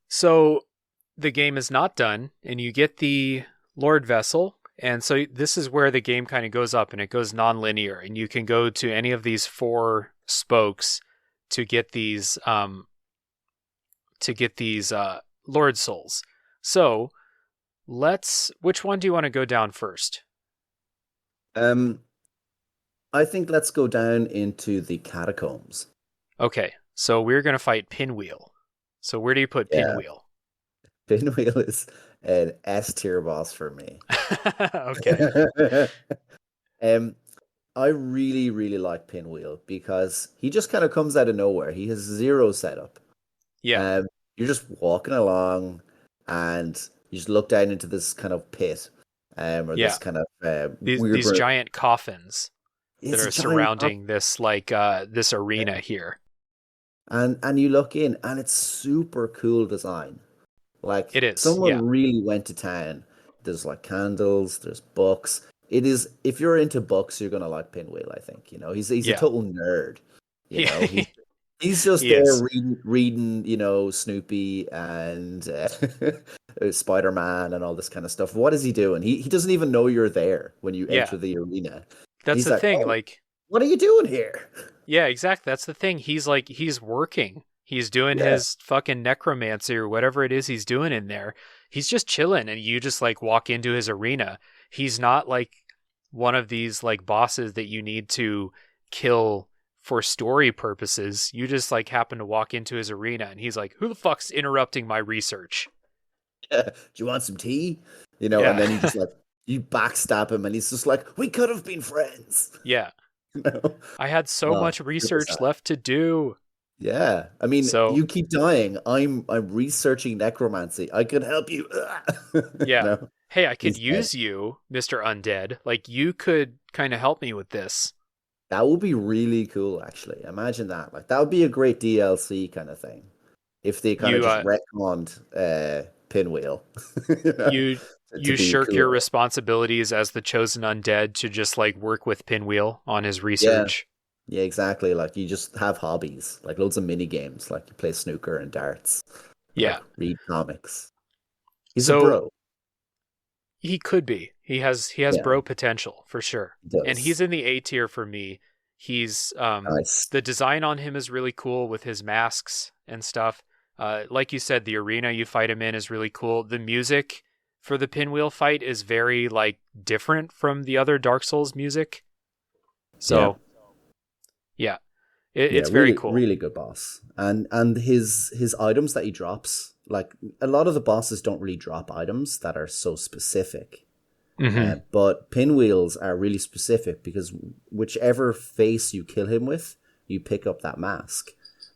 [SPEAKER 1] So the game is not done, and you get the Lord Vessel. And so this is where the game kind of goes up and it goes non-linear, and you can go to any of these four spokes to get these Lord Souls. So which one do you want to go down first?
[SPEAKER 2] Um, I think let's go down into the catacombs.
[SPEAKER 1] Okay, so we're gonna fight Pinwheel. So where do you put
[SPEAKER 2] Yeah,
[SPEAKER 1] Pinwheel?
[SPEAKER 2] Pinwheel is an S tier boss for me.
[SPEAKER 1] Okay.
[SPEAKER 2] Um, I really, really like Pinwheel because he just kind of comes out of nowhere. He has zero setup.
[SPEAKER 1] Yeah,
[SPEAKER 2] Um, you're just walking along and you just look down into this kind of pit, or
[SPEAKER 1] yeah.
[SPEAKER 2] this kind of weird
[SPEAKER 1] These
[SPEAKER 2] room.
[SPEAKER 1] giant coffins that
[SPEAKER 2] It's a
[SPEAKER 1] are
[SPEAKER 2] giant rock,
[SPEAKER 1] surrounding this this arena here.
[SPEAKER 2] and you look in and it's super cool design. Like
[SPEAKER 1] It is,
[SPEAKER 2] someone
[SPEAKER 1] yeah.
[SPEAKER 2] really went to town. There's like candles, there's books. It is if you're into books, you're gonna like Pinwheel, I think. He's a
[SPEAKER 1] Yeah.
[SPEAKER 2] total nerd. You know,
[SPEAKER 1] Yeah,
[SPEAKER 2] he's just
[SPEAKER 1] he
[SPEAKER 2] there
[SPEAKER 1] is.
[SPEAKER 2] reading, Snoopy and Spider-Man and all this kind of stuff. What is he doing? He doesn't even know you're there when you
[SPEAKER 1] Yeah.
[SPEAKER 2] enter the arena.
[SPEAKER 1] That's
[SPEAKER 2] He's
[SPEAKER 1] the
[SPEAKER 2] like,
[SPEAKER 1] thing.
[SPEAKER 2] "Oh,
[SPEAKER 1] Like,
[SPEAKER 2] what are you doing here?"
[SPEAKER 1] yeah, exactly. That's the thing. He's working. He's doing
[SPEAKER 2] Yeah,
[SPEAKER 1] his fucking necromancy or whatever it is he's doing in there. He's just chilling and you just like walk into his arena. He's not like one of these like bosses that you need to kill for story purposes. You just like happen to walk into his arena and he's like, "Who the fuck's interrupting my research?"
[SPEAKER 2] yeah. Do you want some tea? And then
[SPEAKER 1] Yeah.
[SPEAKER 2] you backstab him, and he's just like, "We could have been friends."
[SPEAKER 1] Yeah.
[SPEAKER 2] You know?
[SPEAKER 1] I had so
[SPEAKER 2] Oh,
[SPEAKER 1] much
[SPEAKER 2] super
[SPEAKER 1] research
[SPEAKER 2] sad.
[SPEAKER 1] left to do.
[SPEAKER 2] Yeah, I mean,
[SPEAKER 1] So,
[SPEAKER 2] you keep dying. I'm researching necromancy. I could help you.
[SPEAKER 1] yeah. Hey, I could
[SPEAKER 2] He's dead.
[SPEAKER 1] use you, Mr. Undead. Like, you could kind of help me with this.
[SPEAKER 2] That would be really cool, actually. Imagine that. Like that would be a great DLC kind of thing if they kind of
[SPEAKER 1] You,
[SPEAKER 2] just
[SPEAKER 1] uh,
[SPEAKER 2] retconned Pinwheel,
[SPEAKER 1] you,
[SPEAKER 2] to
[SPEAKER 1] you
[SPEAKER 2] be
[SPEAKER 1] shirk your
[SPEAKER 2] cool.
[SPEAKER 1] responsibilities as the chosen undead to just like work with Pinwheel on his
[SPEAKER 2] Yeah,
[SPEAKER 1] research.
[SPEAKER 2] yeah, exactly. Like you just have hobbies, like loads of mini games, like you play snooker and darts,
[SPEAKER 1] Yeah.
[SPEAKER 2] like read comics. He's a
[SPEAKER 1] So
[SPEAKER 2] bro.
[SPEAKER 1] he could be. He has
[SPEAKER 2] Yeah,
[SPEAKER 1] bro potential for sure.
[SPEAKER 2] he
[SPEAKER 1] And he's
[SPEAKER 2] does.
[SPEAKER 1] in the A tier for me. He's
[SPEAKER 2] Nice.
[SPEAKER 1] the design on him is really cool with his masks and stuff. Like you said, the arena you fight him in is really cool. The music for the Pinwheel fight is very like different from the other Dark Souls music.
[SPEAKER 2] Yeah.
[SPEAKER 1] So yeah, It's very
[SPEAKER 2] really,
[SPEAKER 1] cool.
[SPEAKER 2] really good boss. And his items that he drops, like a lot of the bosses don't really drop items that are so specific.
[SPEAKER 1] Mm-hmm.
[SPEAKER 2] But pinwheels are really specific because whichever face you kill him with, you pick up that mask.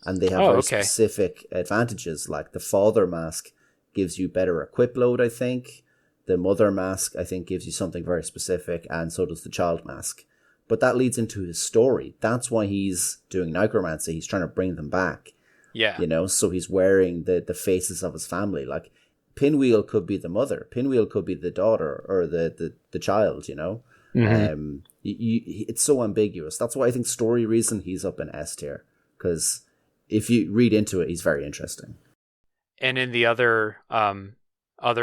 [SPEAKER 2] And they have very specific advantages. Like the father mask gives you better equip load, I think. The mother mask, I think, gives you something very specific. And so does the child mask. But that leads into his story. That's why he's doing necromancy. He's trying to bring them back.
[SPEAKER 1] Yeah.
[SPEAKER 2] You know, so he's wearing the faces of his family. Like, Pinwheel could be the mother. Pinwheel could be the daughter or the child, you know?
[SPEAKER 1] Mm-hmm.
[SPEAKER 2] It's so ambiguous. That's why I think story reason he's up in S tier. Because if you read into it, he's very interesting.
[SPEAKER 1] And in the other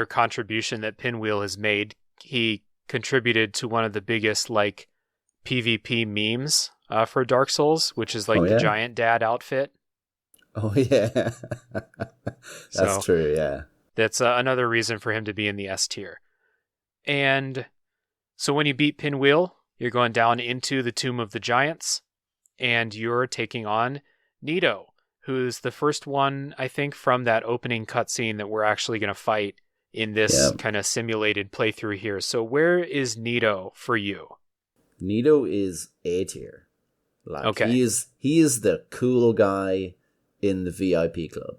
[SPEAKER 1] contribution that Pinwheel has made, he contributed to one of the biggest, like, PvP memes for Dark Souls, which is like the Giant Dad outfit.
[SPEAKER 2] Oh, yeah. That's true, yeah.
[SPEAKER 1] That's another reason for him to be in the S tier. And so when you beat Pinwheel, you're going down into the Tomb of the Giants, and you're taking on Nito, who's the first one, I think, from that opening cutscene that we're actually going to fight in this kind of simulated playthrough here. So where is Nito for you?
[SPEAKER 2] Nito is A tier. Like,
[SPEAKER 1] okay.
[SPEAKER 2] He is the cool guy in the VIP club.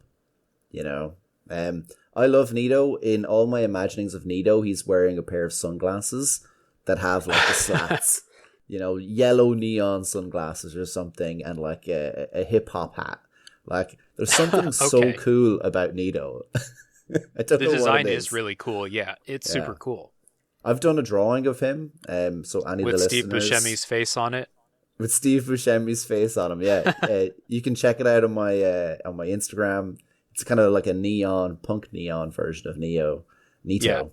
[SPEAKER 2] You know? I love Nito. In all my imaginings of Nito, he's wearing a pair of sunglasses that have like the slats. You know, yellow neon sunglasses or something, and like a hip hop hat. Like, there's something so cool about Nito. I don't know. The
[SPEAKER 1] design is really cool. Yeah, it's super cool.
[SPEAKER 2] I've done a drawing of him. So any
[SPEAKER 1] with
[SPEAKER 2] of the
[SPEAKER 1] Steve Buscemi's face on it.
[SPEAKER 2] With Steve Buscemi's face on him, yeah. You can check it out on my Instagram. It's kind of like a punk neon version of Nito. Yeah.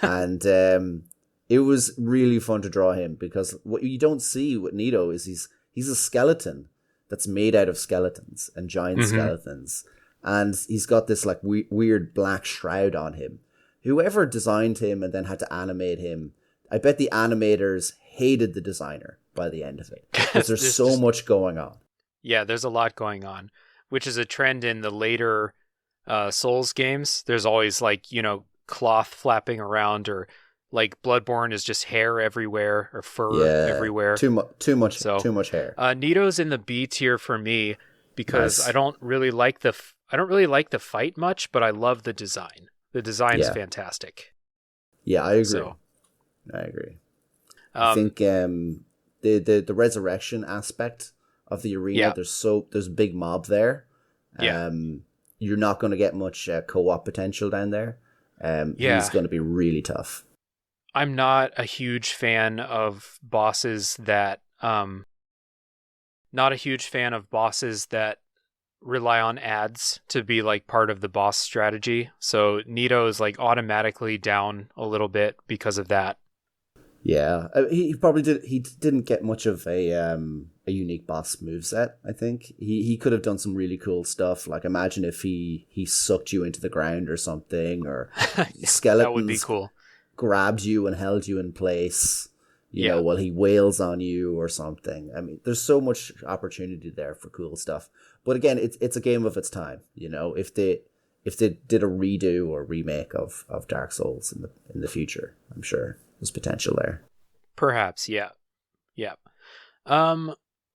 [SPEAKER 2] And it was really fun to draw him because what you don't see with Nito is he's a skeleton that's made out of skeletons and giant skeletons, and he's got this like weird black shroud on him. Whoever designed him and then had to animate him, I bet the animators hated the designer by the end of it because there's so much going on.
[SPEAKER 1] Yeah, there's a lot going on, which is a trend in the later Souls games. There's always like, you know, cloth flapping around, or like Bloodborne is just hair everywhere or fur everywhere.
[SPEAKER 2] Too much hair.
[SPEAKER 1] Nito's in the B tier for me because I don't really like the fight much, but I love the design. The design is fantastic.
[SPEAKER 2] Yeah, I agree. I think the resurrection aspect of the arena, there's a big mob there. You're not going to get much co-op potential down there. He's going to be really tough.
[SPEAKER 1] I'm not a huge fan of bosses that rely on ads to be like part of the boss strategy. So Nito is like automatically down a little bit because of that.
[SPEAKER 2] Yeah, he didn't get much of a unique boss moveset. I think he could have done some really cool stuff. Like, imagine if he sucked you into the ground or something, or skeletons.
[SPEAKER 1] That would be cool.
[SPEAKER 2] Grabbed you and held you in place, you know, while he wails on you or something. I mean, there's so much opportunity there for cool stuff. But again, it's a game of its time. You know, if they did a redo or remake of Dark Souls in the future, I'm sure there's potential there.
[SPEAKER 1] Perhaps, yeah.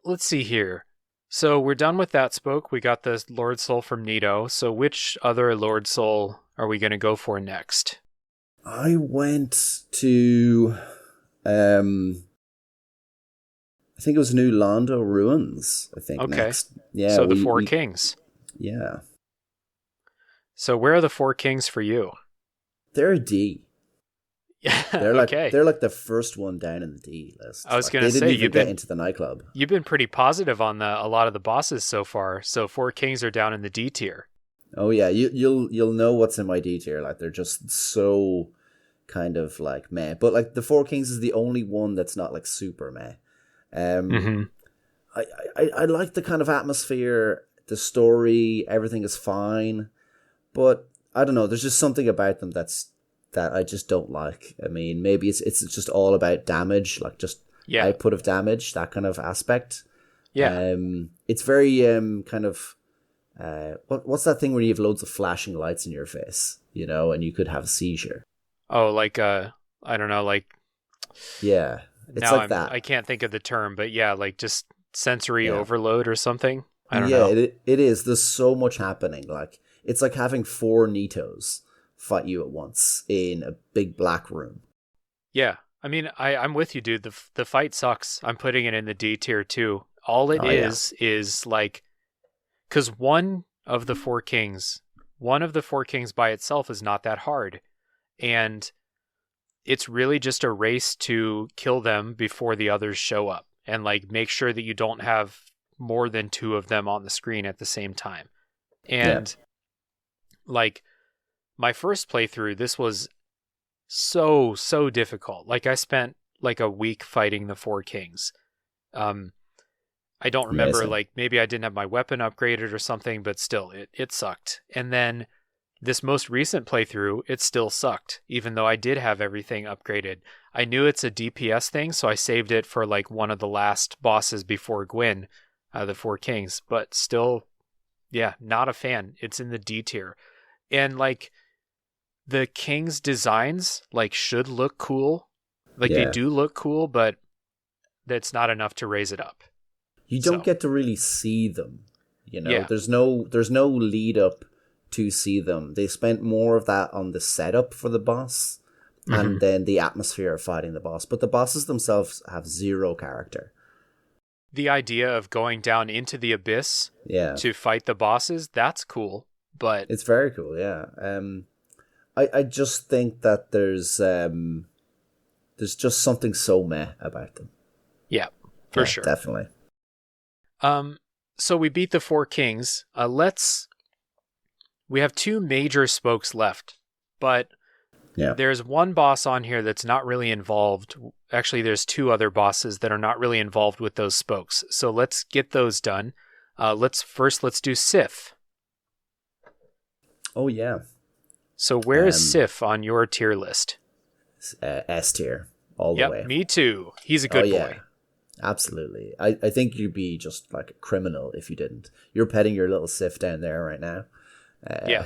[SPEAKER 1] Let's see here. So we're done with that spoke. We got the Lord Soul from Nito. So which other Lord Soul are we going to go for next?
[SPEAKER 2] I went to, I think it was New Londo Ruins, I think, next. Yeah,
[SPEAKER 1] so the Four Kings.
[SPEAKER 2] Yeah.
[SPEAKER 1] So where are the Four Kings for you?
[SPEAKER 2] They're a D.
[SPEAKER 1] Yeah,
[SPEAKER 2] they're like the first one down in the D list.
[SPEAKER 1] I was going to say,
[SPEAKER 2] you've been into the nightclub.
[SPEAKER 1] You've been pretty positive on a lot of the bosses so far. So Four Kings are down in the D tier.
[SPEAKER 2] Oh yeah, you'll know what's in my D tier. Like, they're just so kind of like meh. But like the Four Kings is the only one that's not like super meh. I like the kind of atmosphere, the story, everything is fine, but I don't know. There's just something about them that I just don't like. I mean, maybe it's just all about damage, like just output of damage, that kind of aspect.
[SPEAKER 1] Yeah.
[SPEAKER 2] It's very kind of what's that thing where you have loads of flashing lights in your face, and you could have a seizure.
[SPEAKER 1] Oh, like I don't know, like
[SPEAKER 2] Yeah, it's
[SPEAKER 1] now
[SPEAKER 2] like that.
[SPEAKER 1] I can't think of the term, but yeah, like just sensory
[SPEAKER 2] Yeah,
[SPEAKER 1] overload or something. I don't
[SPEAKER 2] yeah,
[SPEAKER 1] know.
[SPEAKER 2] it is. There's so much happening. Like it's like having four Nitos fight you at once in a big black room.
[SPEAKER 1] Yeah. I mean, I'm with you, dude. The fight sucks. I'm putting it in the D tier too. All it
[SPEAKER 2] Oh yeah,
[SPEAKER 1] is like cuz one of the four kings by itself is not that hard. And it's really just a race to kill them before the others show up and like make sure that you don't have more than two of them on the screen at the same time.
[SPEAKER 2] yeah,
[SPEAKER 1] And like my first playthrough, this was so difficult. Like I spent like a week fighting the four kings. Um I don't remember,
[SPEAKER 2] amazing.
[SPEAKER 1] like maybe I didn't have my weapon upgraded or something, but still it sucked. And then this most recent playthrough, it still sucked, even though I did have everything upgraded. I knew it's a DPS thing, so I saved it for like one of the last bosses before Gwyn, the Four Kings, but still, yeah, not a fan. It's in the D tier. And like the King's designs, like should look cool. Like they
[SPEAKER 2] Yeah,
[SPEAKER 1] do look cool, but that's not enough to raise it up.
[SPEAKER 2] you don't
[SPEAKER 1] So,
[SPEAKER 2] get to really see them.
[SPEAKER 1] yeah.
[SPEAKER 2] There's no lead up to see them. They spent more of that on the setup for the boss
[SPEAKER 1] Mhm.
[SPEAKER 2] and then the atmosphere of fighting the boss. But the bosses themselves have zero character.
[SPEAKER 1] The idea of going down into the abyss
[SPEAKER 2] Yeah,
[SPEAKER 1] to fight the bosses, that's cool. But
[SPEAKER 2] it's very cool. Yeah. I just think that there's just something so meh about them.
[SPEAKER 1] yeah, for
[SPEAKER 2] Yeah,
[SPEAKER 1] sure.
[SPEAKER 2] definitely.
[SPEAKER 1] So we beat the four kings. We have two major spokes left, but
[SPEAKER 2] Yeah.
[SPEAKER 1] there's one boss on here that's not really involved. Actually, there's two other bosses that are not really involved with those spokes. So let's get those done. Let's do Sif.
[SPEAKER 2] Oh yeah.
[SPEAKER 1] So where is
[SPEAKER 2] Um,
[SPEAKER 1] Sif on your tier list?
[SPEAKER 2] S tier all the
[SPEAKER 1] Yep,
[SPEAKER 2] way.
[SPEAKER 1] me too. He's a
[SPEAKER 2] Oh
[SPEAKER 1] good
[SPEAKER 2] yeah.
[SPEAKER 1] boy.
[SPEAKER 2] Absolutely. I think you'd be just like a criminal if you didn't. You're petting your little Sif down there right now.
[SPEAKER 1] Yeah.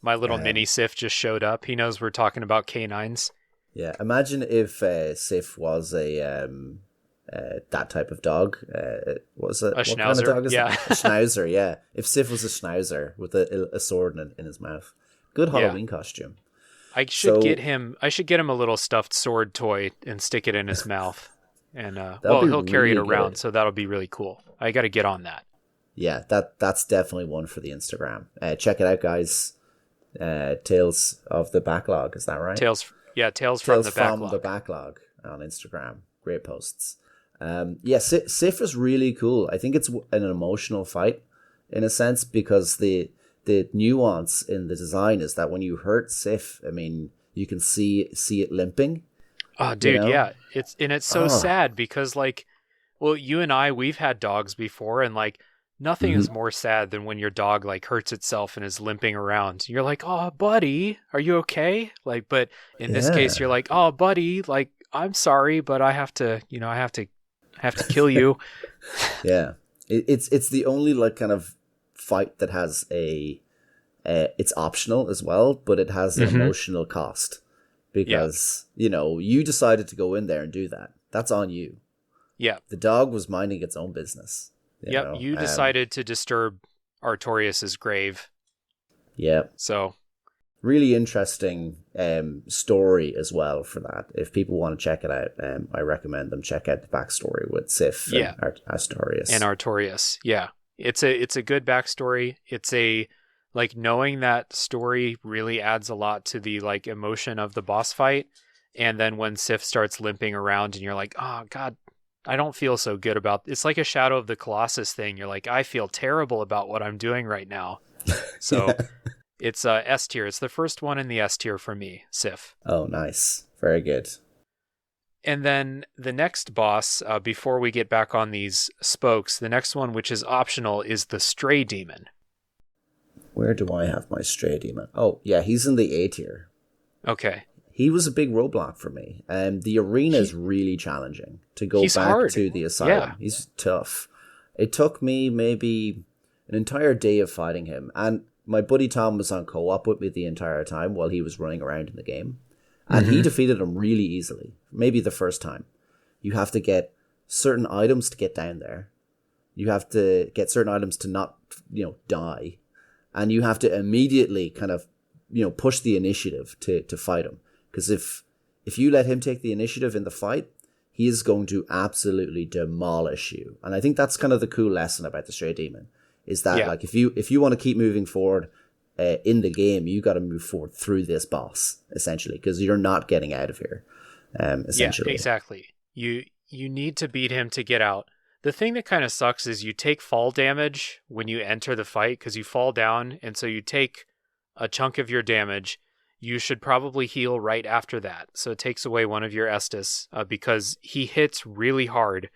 [SPEAKER 1] My little
[SPEAKER 2] Um,
[SPEAKER 1] mini Sif just showed up. He knows we're talking about canines.
[SPEAKER 2] yeah. Imagine if Sif was that type of dog. What was it?
[SPEAKER 1] A
[SPEAKER 2] What kind of
[SPEAKER 1] schnauzer.
[SPEAKER 2] dog is
[SPEAKER 1] Yeah.
[SPEAKER 2] it? A schnauzer. Yeah. If Sif was a schnauzer with a sword in his mouth, good
[SPEAKER 1] Yeah.
[SPEAKER 2] Halloween costume.
[SPEAKER 1] I should
[SPEAKER 2] So
[SPEAKER 1] get him a little stuffed sword toy and stick it in his mouth. And
[SPEAKER 2] that'll be
[SPEAKER 1] he'll carry it
[SPEAKER 2] really
[SPEAKER 1] around,
[SPEAKER 2] good.
[SPEAKER 1] so that'll be really cool. I got to get on that.
[SPEAKER 2] Yeah, that's definitely one for the Instagram. Check it out, guys. Tales of the Backlog, is that right?
[SPEAKER 1] Tales from
[SPEAKER 2] Tales
[SPEAKER 1] the
[SPEAKER 2] from
[SPEAKER 1] backlog.
[SPEAKER 2] the Backlog on Instagram. Great posts. Yeah, Sif is really cool. I think it's an emotional fight in a sense because the nuance in the design is that when you hurt Sif, I mean, you can see it limping.
[SPEAKER 1] Oh, dude,
[SPEAKER 2] know?
[SPEAKER 1] yeah. It's so
[SPEAKER 2] Oh,
[SPEAKER 1] sad because like, well, you and I, we've had dogs before, and like nothing is
[SPEAKER 2] mhm.
[SPEAKER 1] more sad than when your dog like hurts itself and is limping around. You're like, "Oh, buddy, are you okay?" Like, but in this case, you're
[SPEAKER 2] Yeah,
[SPEAKER 1] like, "Oh, buddy, like I'm sorry, but I have to, I have to kill you."
[SPEAKER 2] yeah. It's the only like kind of fight that has it's optional as well, but it has an
[SPEAKER 1] Hmm.
[SPEAKER 2] emotional cost
[SPEAKER 1] Yeah,
[SPEAKER 2] because you decided to go in there and do that. That's on you.
[SPEAKER 1] yeah,
[SPEAKER 2] The dog was minding its own business. You
[SPEAKER 1] yep.
[SPEAKER 2] know,
[SPEAKER 1] You decided to disturb Artorias's grave,
[SPEAKER 2] yeah,
[SPEAKER 1] so
[SPEAKER 2] really interesting story as well for that. If people want to check it out, I recommend them check out the backstory with Sif
[SPEAKER 1] yeah.
[SPEAKER 2] and Astorius.
[SPEAKER 1] And Artorias, yeah. It's a good backstory. It's a like knowing that story really adds a lot to the like emotion of the boss fight. And then when Sif starts limping around and you're like, oh God, I don't feel so good about it's like a Shadow of the Colossus thing. You're like, I feel terrible about what I'm doing right now. So
[SPEAKER 2] Yeah.
[SPEAKER 1] it's S tier. It's the first one in the S tier for me, Sif.
[SPEAKER 2] Oh, nice, very good.
[SPEAKER 1] And then the next boss, before we get back on these spokes, the next one, which is optional, is the Stray Demon.
[SPEAKER 2] Where do I have my stray demon? Oh, yeah, he's in the A tier.
[SPEAKER 1] Okay.
[SPEAKER 2] he was a big roadblock for me. The arena is really challenging to go
[SPEAKER 1] he's
[SPEAKER 2] back
[SPEAKER 1] hard.
[SPEAKER 2] to the asylum.
[SPEAKER 1] Yeah.
[SPEAKER 2] He's tough. It took me maybe an entire day of fighting him, and my buddy Tom was on co-op with me the entire time while he was running around in the game, and he defeated him really easily. Maybe the first time. You have to get certain items to get down there. You have to get certain items to not, die, and you have to immediately kind of, push the initiative to fight him. Because if you let him take the initiative in the fight, he is going to absolutely demolish you. And I think that's kind of the cool lesson about the Stray Demon, is that like if you want to keep moving forward in the game, you got to move forward through this boss essentially, because you're not getting out of here. Essentially,
[SPEAKER 1] yeah, exactly. You need to beat him to get out. The thing that kind of sucks is you take fall damage when you enter the fight because you fall down, and so you take a chunk of your damage. You should probably heal right after that. So it takes away one of your Estus because he hits really hard.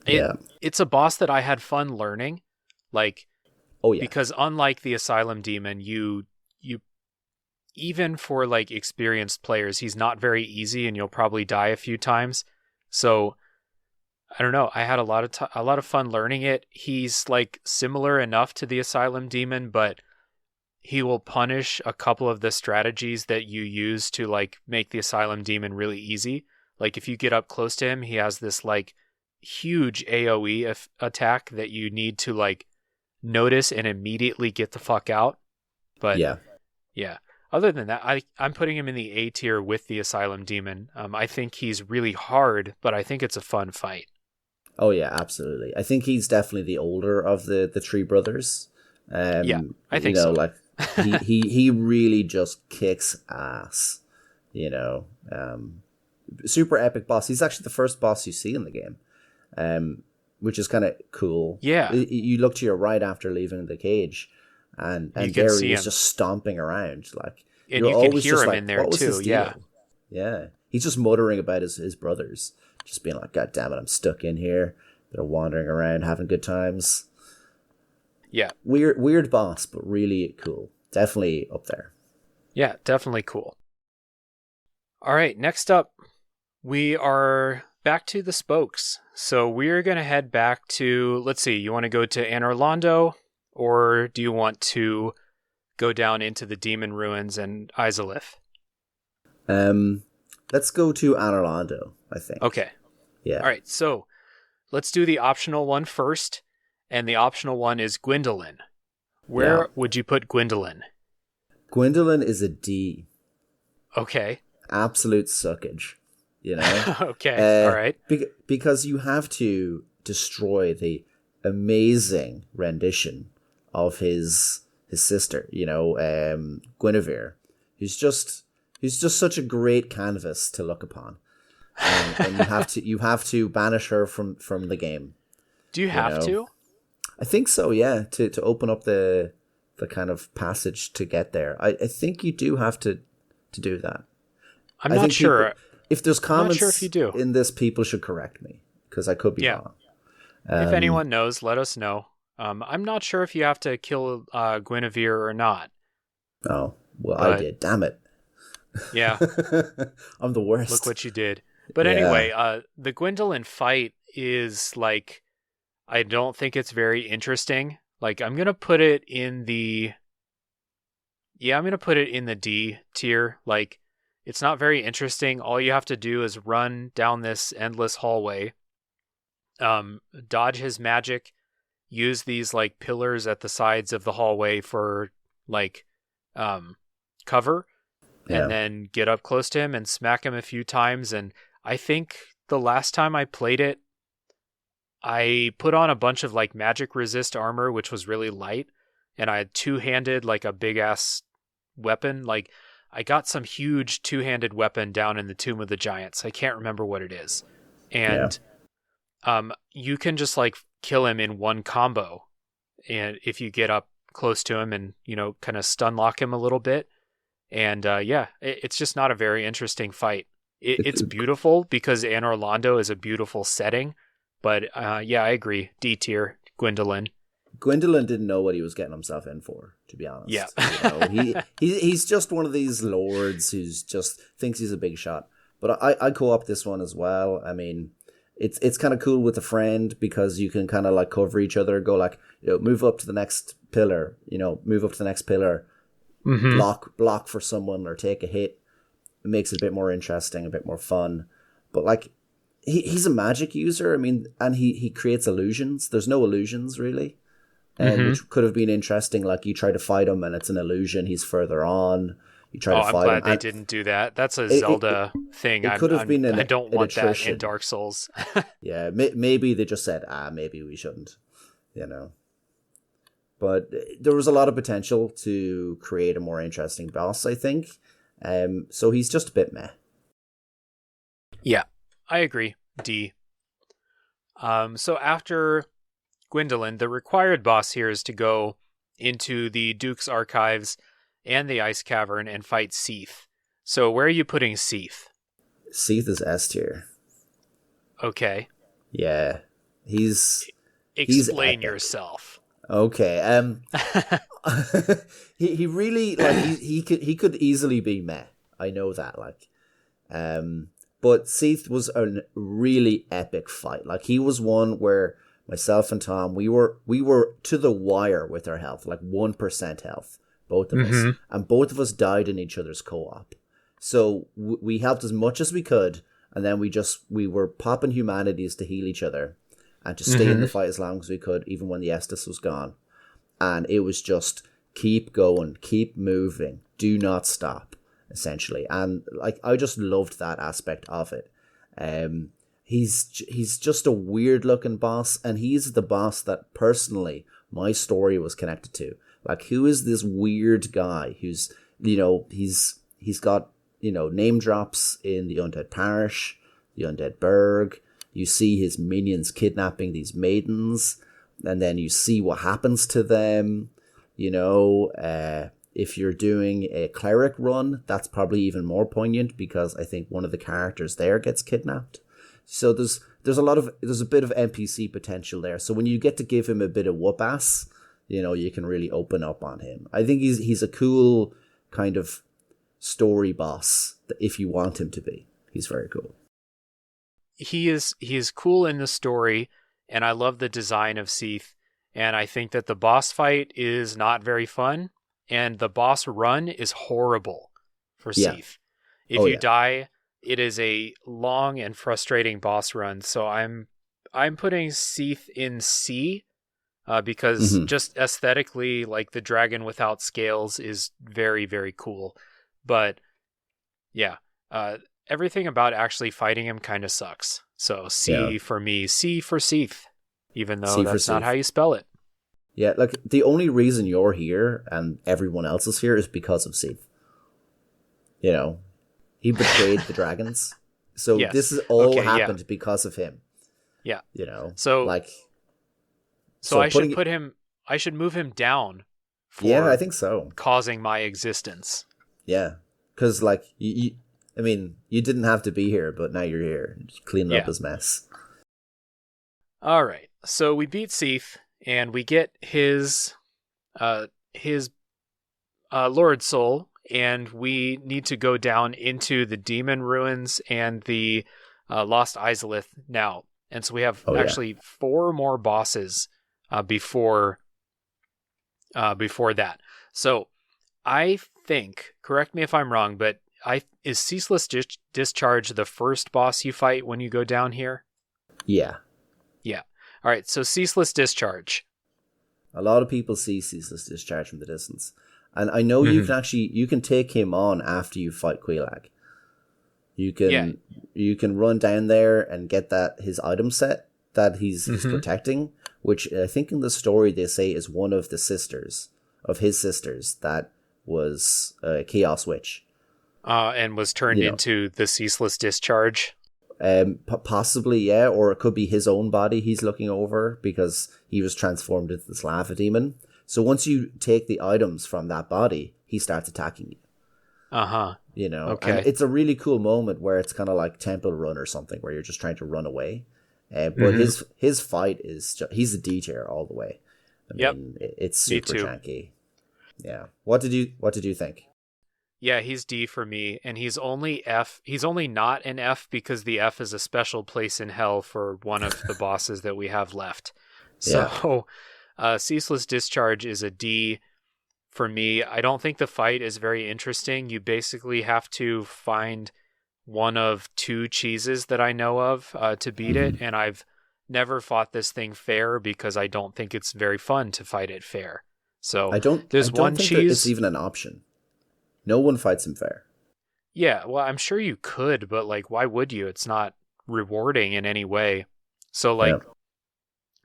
[SPEAKER 1] It's a boss that I had fun learning. Because unlike the Asylum Demon, you even for like experienced players, he's not very easy and you'll probably die a few times. So I don't know. I had a lot of fun learning it. He's like similar enough to the Asylum Demon, but he will punish a couple of the strategies that you use to like make the Asylum Demon really easy. Like if you get up close to him, he has this like huge AoE attack that you need to like notice and immediately get the fuck out. But yeah. Other than that, I'm putting him in the A tier with the Asylum Demon. I think he's really hard, but I think it's a fun fight.
[SPEAKER 2] Oh yeah, absolutely. I think he's definitely the older of the three brothers.
[SPEAKER 1] I think so.
[SPEAKER 2] Like he really just kicks ass. Super epic boss. He's actually the first boss you see in the game, which is kind of cool.
[SPEAKER 1] Yeah,
[SPEAKER 2] you look to your right after leaving the cage, and there he is just stomping around
[SPEAKER 1] and you can hear him in there too.
[SPEAKER 2] Yeah. He's just muttering about his brothers, just being like, "God damn it, I'm stuck in here." They're wandering around having good times.
[SPEAKER 1] Yeah.
[SPEAKER 2] Weird boss, but really cool. Definitely up there.
[SPEAKER 1] Yeah, definitely cool. All right, next up, we are back to the spokes. So we're going to head back to, let's see, you want to go to Anor Londo, or do you want to go down into the Demon Ruins and Izalith?
[SPEAKER 2] Let's go to Anor Londo, I think.
[SPEAKER 1] Okay.
[SPEAKER 2] Yeah.
[SPEAKER 1] All right, so let's do the optional one first. And the optional one is Gwyndolin. Where would you put Gwyndolin?
[SPEAKER 2] Gwyndolin is a D.
[SPEAKER 1] Okay.
[SPEAKER 2] Absolute suckage,
[SPEAKER 1] Okay, all right.
[SPEAKER 2] Because you have to destroy the amazing rendition of his sister, Guinevere, who's just such a great canvas to look upon, and you have to banish her from the game.
[SPEAKER 1] Do you have to?
[SPEAKER 2] I think so, yeah. To open up the kind of passage to get there, I think you do have to do that.
[SPEAKER 1] I'm not sure.
[SPEAKER 2] If there's comments
[SPEAKER 1] if you do.
[SPEAKER 2] in this, people should correct me because I could be wrong.
[SPEAKER 1] If anyone knows, let us know. I'm not sure if you have to kill Guinevere or not.
[SPEAKER 2] Oh, well, I did. Damn it.
[SPEAKER 1] Yeah.
[SPEAKER 2] I'm the worst.
[SPEAKER 1] Look what you did. But anyway, the Gwyndolin fight is like, I don't think it's very interesting. Like, I'm going to put it in the D tier. Like, it's not very interesting. All you have to do is run down this endless hallway, dodge his magic, use these like pillars at the sides of the hallway for like cover, and then get up close to him and smack him a few times. And I think the last time I played it, I put on a bunch of like magic resist armor, which was really light, and I had two-handed like a big ass weapon. Like, I got some huge two-handed weapon down in the Tomb of the Giants. I can't remember what it is. And you can just like kill him in one combo. And if you get up close to him and, kind of stun lock him a little bit. And it's just not a very interesting fight. It's beautiful because Anor Londo is a beautiful setting. But I agree. D tier, Gwyndolin.
[SPEAKER 2] Gwendolyn didn't know what he was getting himself in for, to be honest.
[SPEAKER 1] Yeah.
[SPEAKER 2] He's just one of these lords who's just thinks he's a big shot. But I co-op this one as well. I mean, it's kind of cool with a friend because you can kind of like cover each other, go like, move up to the next pillar, move up to the next pillar, block for someone or take a hit. It makes it a bit more interesting, a bit more fun. But like, he's a magic user. I mean, and he creates illusions. There's no illusions really. Which could have been interesting. Like you try to fight him and it's an illusion. He's further on. You try to fight him.
[SPEAKER 1] I'm glad they didn't do that. That's a Zelda thing.
[SPEAKER 2] It could have been
[SPEAKER 1] I don't want
[SPEAKER 2] attrition.
[SPEAKER 1] that in Dark Souls.
[SPEAKER 2] Yeah, maybe they just said, maybe we shouldn't, But there was a lot of potential to create a more interesting boss, I think. So he's just a bit meh.
[SPEAKER 1] Yeah, I agree. D. So after Gwendolyn, the required boss here is to go into the Duke's Archives and the Ice Cavern and fight Seath. So where are you putting Seath?
[SPEAKER 2] Seath is S tier.
[SPEAKER 1] Okay.
[SPEAKER 2] Yeah.
[SPEAKER 1] Explain yourself.
[SPEAKER 2] Okay. he really he could easily be meh. I know that but Seath was a really epic fight. Like he was one where myself and Tom, we were to the wire with our health, like 1% health, both of us. And both of us died in each other's co-op. So we helped as much as we could, and then we were popping humanities to heal each other and to stay in the fight as long as we could, even when the Estus was gone. And it was just keep going, keep moving, do not stop, essentially. And like I just loved that aspect of it. He's just a weird looking boss, and he's the boss that personally my story was connected to. Like, who is this weird guy who's, he's got, name drops in the Undead Parish, the Undead Burg. You see his minions kidnapping these maidens, and then you see what happens to them. If you're doing a cleric run, that's probably even more poignant because I think one of the characters there gets kidnapped. So there's a bit of NPC potential there. So when you get to give him a bit of whoop ass, you can really open up on him. I think he's a cool kind of story boss if you want him to be. He's very cool.
[SPEAKER 1] He is cool in the story, and I love the design of Seath. And I think that the boss fight is not very fun, and the boss run is horrible for Seath. If you die, it is a long and frustrating boss run. So I'm putting Seath in C because just aesthetically, like the dragon without scales is very, very cool. But yeah, everything about actually fighting him kind of sucks. So C for me, C for Seath, even though that's not how you spell it.
[SPEAKER 2] Yeah, like the only reason you're here and everyone else is here is because of Seath. He betrayed the dragons. So this is all happened because of him.
[SPEAKER 1] Yeah.
[SPEAKER 2] So
[SPEAKER 1] I should move him down for
[SPEAKER 2] I think so.
[SPEAKER 1] Causing my existence.
[SPEAKER 2] Yeah. Because you didn't have to be here, but now you're here. Just cleaning up his mess.
[SPEAKER 1] All right. So we beat Seath and we get his Lord Soul. And we need to go down into the Demon Ruins and the Lost Izalith now. And so we have actually 4 more bosses before that. So I think, correct me if I'm wrong, but is Ceaseless Discharge the first boss you fight when you go down here?
[SPEAKER 2] Yeah.
[SPEAKER 1] Yeah. All right, so Ceaseless Discharge.
[SPEAKER 2] A lot of people see Ceaseless Discharge from the distance. And I know you can take him on after you fight Quelaag. You can run down there and get his item set that he's protecting, which I think in the story they say is one of his sisters that was a Chaos Witch.
[SPEAKER 1] And was turned into the Ceaseless Discharge.
[SPEAKER 2] Possibly, yeah, or it could be his own body he's looking over because he was transformed into this lava demon. So once you take the items from that body, he starts attacking you. Okay. And it's a really cool moment where it's kind of like Temple Run or something, where you're just trying to run away. But his fight is he's a D tier all the way. I
[SPEAKER 1] Yep,
[SPEAKER 2] mean, it's
[SPEAKER 1] me
[SPEAKER 2] super
[SPEAKER 1] too.
[SPEAKER 2] janky. Yeah. What did you think?
[SPEAKER 1] Yeah, he's D for me, and he's only F. He's only not an F because the F is a special place in hell for one of the bosses that we have left.
[SPEAKER 2] Yeah.
[SPEAKER 1] So, Ceaseless Discharge is a D for me. I don't think the fight is very interesting. You basically have to find one of two cheeses that I know of to beat it,
[SPEAKER 2] Mhm.
[SPEAKER 1] and I've never fought this thing fair because I don't think it's very fun to fight it fair. So,
[SPEAKER 2] I
[SPEAKER 1] there's
[SPEAKER 2] don't
[SPEAKER 1] one
[SPEAKER 2] think that it's
[SPEAKER 1] cheese.
[SPEAKER 2] even an option. No one fights him fair.
[SPEAKER 1] Yeah, well, I'm sure you could, but like, why would you? It's not rewarding in any way. So,
[SPEAKER 2] Yeah.
[SPEAKER 1] like,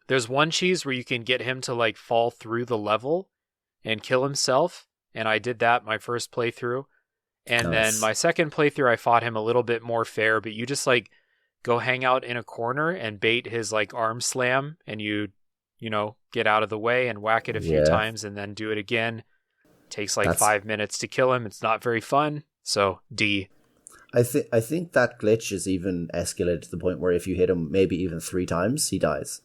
[SPEAKER 1] there's one cheese where you can get him to like fall through the level and kill himself. And I did that my first playthrough. And then
[SPEAKER 2] Nice.
[SPEAKER 1] my second playthrough, I fought him a little bit more fair, but you just like go hang out in a corner and bait his like arm slam and get out of the way and whack it a few
[SPEAKER 2] Yeah.
[SPEAKER 1] times and then do it again. Takes like
[SPEAKER 2] That's
[SPEAKER 1] 5 minutes to kill him. It's not very fun. So, D.
[SPEAKER 2] I think that glitch is even escalated to the point where if you hit him maybe even 3 times, he dies.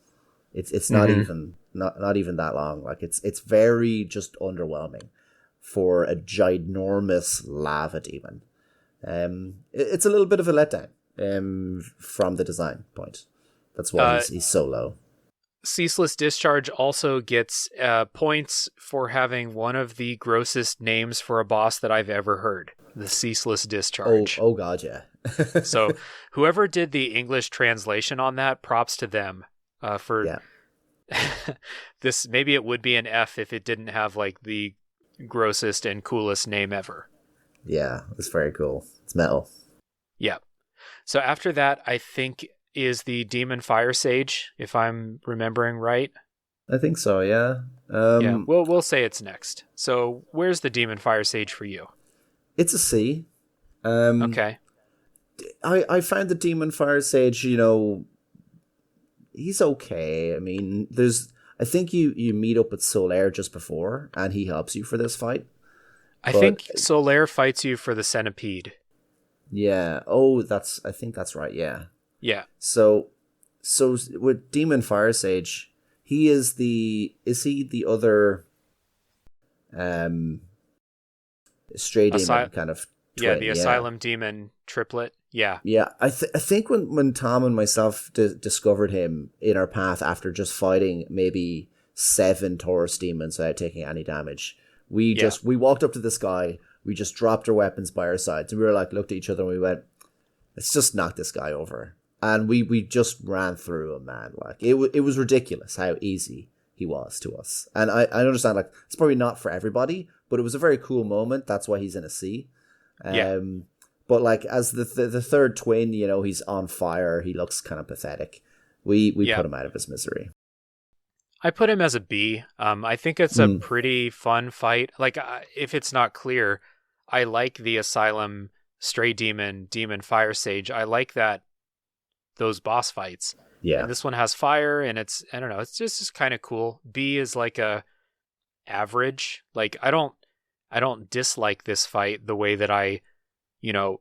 [SPEAKER 2] It's not
[SPEAKER 1] Mm-hmm.
[SPEAKER 2] even not even that long. Like it's very just underwhelming for a ginormous lava demon. It's a little bit of a letdown from the design point. That's why
[SPEAKER 1] Uh,
[SPEAKER 2] he's so low.
[SPEAKER 1] Ceaseless Discharge also gets points for having one of the grossest names for a boss that I've ever heard. The Ceaseless Discharge.
[SPEAKER 2] Oh god, yeah.
[SPEAKER 1] So whoever did the English translation on that, props to them for
[SPEAKER 2] Yeah.
[SPEAKER 1] this. Maybe it would be an F if it didn't have like the grossest and coolest name ever.
[SPEAKER 2] Yeah, it's very cool. It's metal.
[SPEAKER 1] Yeah. So after that, I think is the Demon Fire Sage, if I'm remembering right.
[SPEAKER 2] I think so, yeah.
[SPEAKER 1] Yeah, we'll say it's next. So where's the Demon Fire Sage for you?
[SPEAKER 2] It's a C. Um,
[SPEAKER 1] Okay.
[SPEAKER 2] I found the Demon Fire Sage, he's okay. I mean, I think you meet up with Solaire just before, and he helps you for this fight.
[SPEAKER 1] I
[SPEAKER 2] But
[SPEAKER 1] think Solaire fights you for the centipede.
[SPEAKER 2] yeah, I think that's right. Yeah.
[SPEAKER 1] Yeah.
[SPEAKER 2] So with Demon Fire Sage, is he the other um stray demon
[SPEAKER 1] Asy-
[SPEAKER 2] kind of
[SPEAKER 1] yeah,
[SPEAKER 2] twin?
[SPEAKER 1] the
[SPEAKER 2] Yeah.
[SPEAKER 1] Asylum Demon triplet. Yeah.
[SPEAKER 2] Yeah, I think when Tom and myself discovered him in our path after just fighting maybe 7 Taurus demons without taking any damage,
[SPEAKER 1] Yeah.
[SPEAKER 2] we walked up to this guy, we just dropped our weapons by our sides, and we were like, looked at each other and we went, let's just knock this guy over, and we just ran through him, man. Like it was ridiculous how easy he was to us, and I understand like it's probably not for everybody, but it was a very cool moment. That's why he's in a C.
[SPEAKER 1] Yeah.
[SPEAKER 2] But like as the third twin, he's on fire. He looks kind of pathetic. We
[SPEAKER 1] Yeah.
[SPEAKER 2] put him out of his misery.
[SPEAKER 1] I put him as a B. I think it's a
[SPEAKER 2] Mm.
[SPEAKER 1] pretty fun fight. Like, if it's not clear, I like the Asylum Stray Demon, Demon Fire Sage. I like those boss fights.
[SPEAKER 2] Yeah,
[SPEAKER 1] And this one has fire, and I don't know, it's just kind of cool. B is like a average. Like, I don't dislike this fight the way that you know,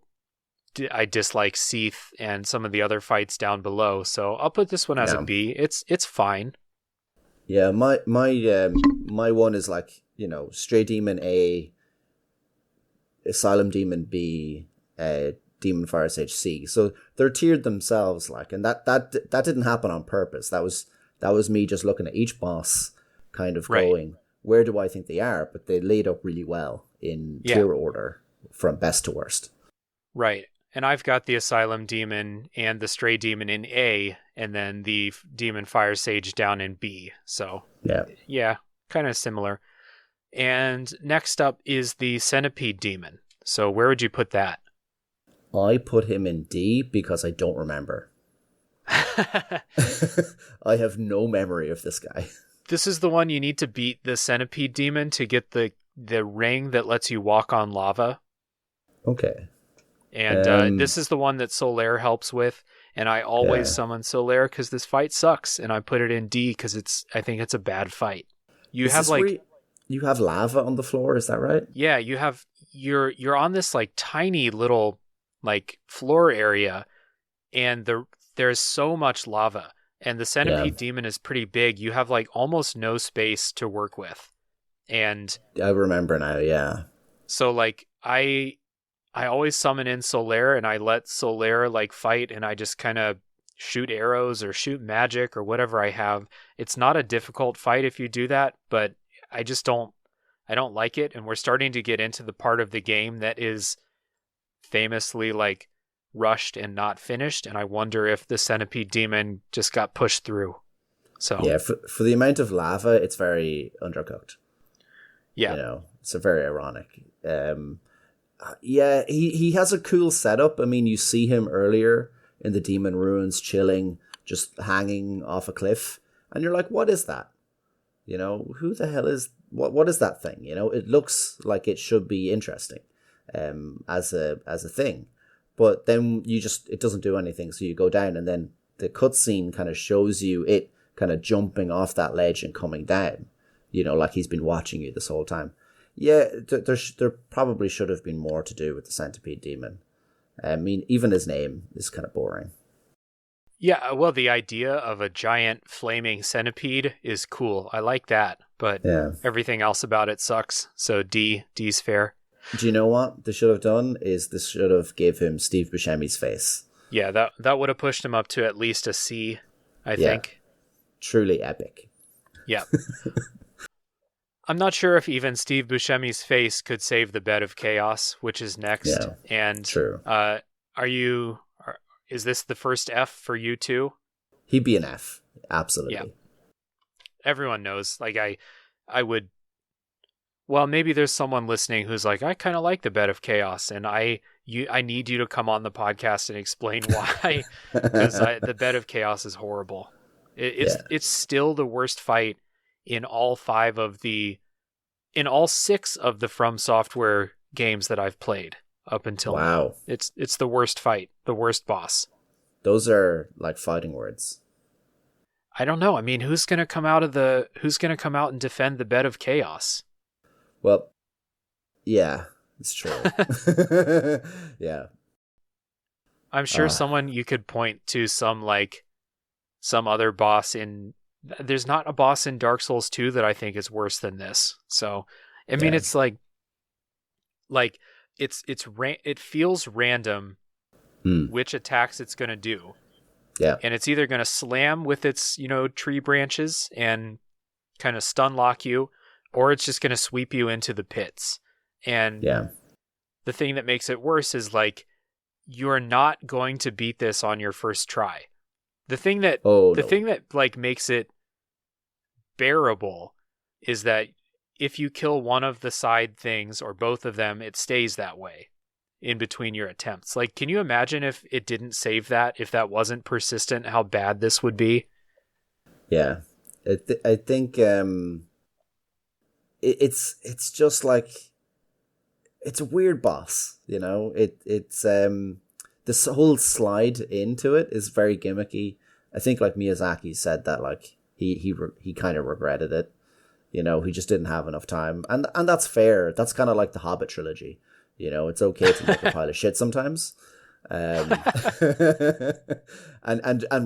[SPEAKER 1] I dislike Seath and some of the other fights down below. So I'll put this one as a
[SPEAKER 2] Yeah.
[SPEAKER 1] B. It's fine.
[SPEAKER 2] yeah. My one is like Stray Demon A, Asylum Demon B, Demon Fire Sage C. So they're tiered themselves, like, and that didn't happen on purpose. That was me just looking at each boss, kind of
[SPEAKER 1] Right.
[SPEAKER 2] going, where do I think they are? But they laid up really well in
[SPEAKER 1] Yeah.
[SPEAKER 2] tier order from best to worst.
[SPEAKER 1] Right. And I've got the Asylum Demon and the Stray Demon in A, and then the Demon Fire Sage down in B. So,
[SPEAKER 2] Yeah.
[SPEAKER 1] yeah, kind of similar. And next up is the Centipede Demon. So, where would you put that?
[SPEAKER 2] I put him in D because I don't remember. I have no memory of this guy.
[SPEAKER 1] This is the one you need to beat the Centipede Demon to get the ring that lets you walk on lava.
[SPEAKER 2] Okay.
[SPEAKER 1] And this is the one that Solaire helps with. And I always
[SPEAKER 2] Yeah.
[SPEAKER 1] summon Solaire because this fight sucks. And I put it in D because I think it's a bad fight. You
[SPEAKER 2] Is
[SPEAKER 1] have
[SPEAKER 2] this
[SPEAKER 1] like,
[SPEAKER 2] where you have lava on the floor, is that right?
[SPEAKER 1] yeah, you're on this like tiny little like floor area, and there's so much lava and the
[SPEAKER 2] Yeah,
[SPEAKER 1] centipede demon is pretty big. You have like almost no space to work with. And
[SPEAKER 2] I remember now. Yeah,
[SPEAKER 1] so like I always summon in Solaire and I let Solaire like fight and I just kind of shoot arrows or shoot magic or whatever I have. It's not a difficult fight if you do that, but I just I don't like it, and we're starting to get into the part of the game that is famously like rushed and not finished, and I wonder if the centipede demon just got pushed through. So
[SPEAKER 2] yeah. For the amount of lava, it's very undercooked.
[SPEAKER 1] yeah.
[SPEAKER 2] You know, it's a very ironic. Yeah, he has a cool setup. I mean, you see him earlier in the demon ruins, chilling, just hanging off a cliff, and you're like, "What is that? You know, who the hell is what is that thing? You know, it looks like it should be interesting, as a thing, but then it doesn't do anything. So you go down, and then the cutscene kind of shows you it kind of jumping off that ledge and coming down. You know, like he's been watching you this whole time. Yeah, there probably should have been more to do with the centipede demon. I mean, even his name is kind of boring.
[SPEAKER 1] Yeah, well, the idea of a giant flaming centipede is cool. I like that, but
[SPEAKER 2] Yeah.
[SPEAKER 1] everything else about it sucks. So D's fair.
[SPEAKER 2] Do you know what they should have done? Is this should have gave him Steve Buscemi's face.
[SPEAKER 1] Yeah, that would have pushed him up to at least a C, I
[SPEAKER 2] Yeah.
[SPEAKER 1] think.
[SPEAKER 2] Truly epic.
[SPEAKER 1] Yeah. I'm not sure if even Steve Buscemi's face could save the Bed of Chaos, which is next.
[SPEAKER 2] Yeah,
[SPEAKER 1] And
[SPEAKER 2] true.
[SPEAKER 1] is this the first F for you too?
[SPEAKER 2] He'd be an F. Absolutely.
[SPEAKER 1] Yeah. Everyone knows. Like I would. Well, maybe there's someone listening who's like, I kind of like the Bed of Chaos, and I need you to come on the podcast and explain why, because the Bed of Chaos is horrible. It's still the worst fight in all six of the From Software games that I've played up until now. It's the worst fight, the worst boss.
[SPEAKER 2] Those are like fighting words.
[SPEAKER 1] I don't know. I mean, who's gonna come out and defend the Bed of Chaos?
[SPEAKER 2] Well, yeah, it's true. Yeah.
[SPEAKER 1] I'm sure someone you could point to some other boss in. There's not a boss in Dark Souls 2 that I think is worse than this. So, I mean, it's it feels random which attacks it's going to do.
[SPEAKER 2] Yeah.
[SPEAKER 1] And it's either going to slam with its, tree branches and kind of stun lock you, or it's just going to sweep you into the pits. And the thing that makes it worse is you're not going to beat this on your first try. The thing that makes it bearable is that if you kill one of the side things or both of them, it stays that way in between your attempts. Can you imagine if it didn't save that, if that wasn't persistent, how bad this would be?
[SPEAKER 2] Yeah. I think it's just like it's a weird boss, you know. It's this whole slide into it is very gimmicky. I think Miyazaki said that he kind of regretted it. You know, he just didn't have enough time, and that's fair. That's kind of like the Hobbit trilogy. You know, it's okay to make a pile of shit sometimes, and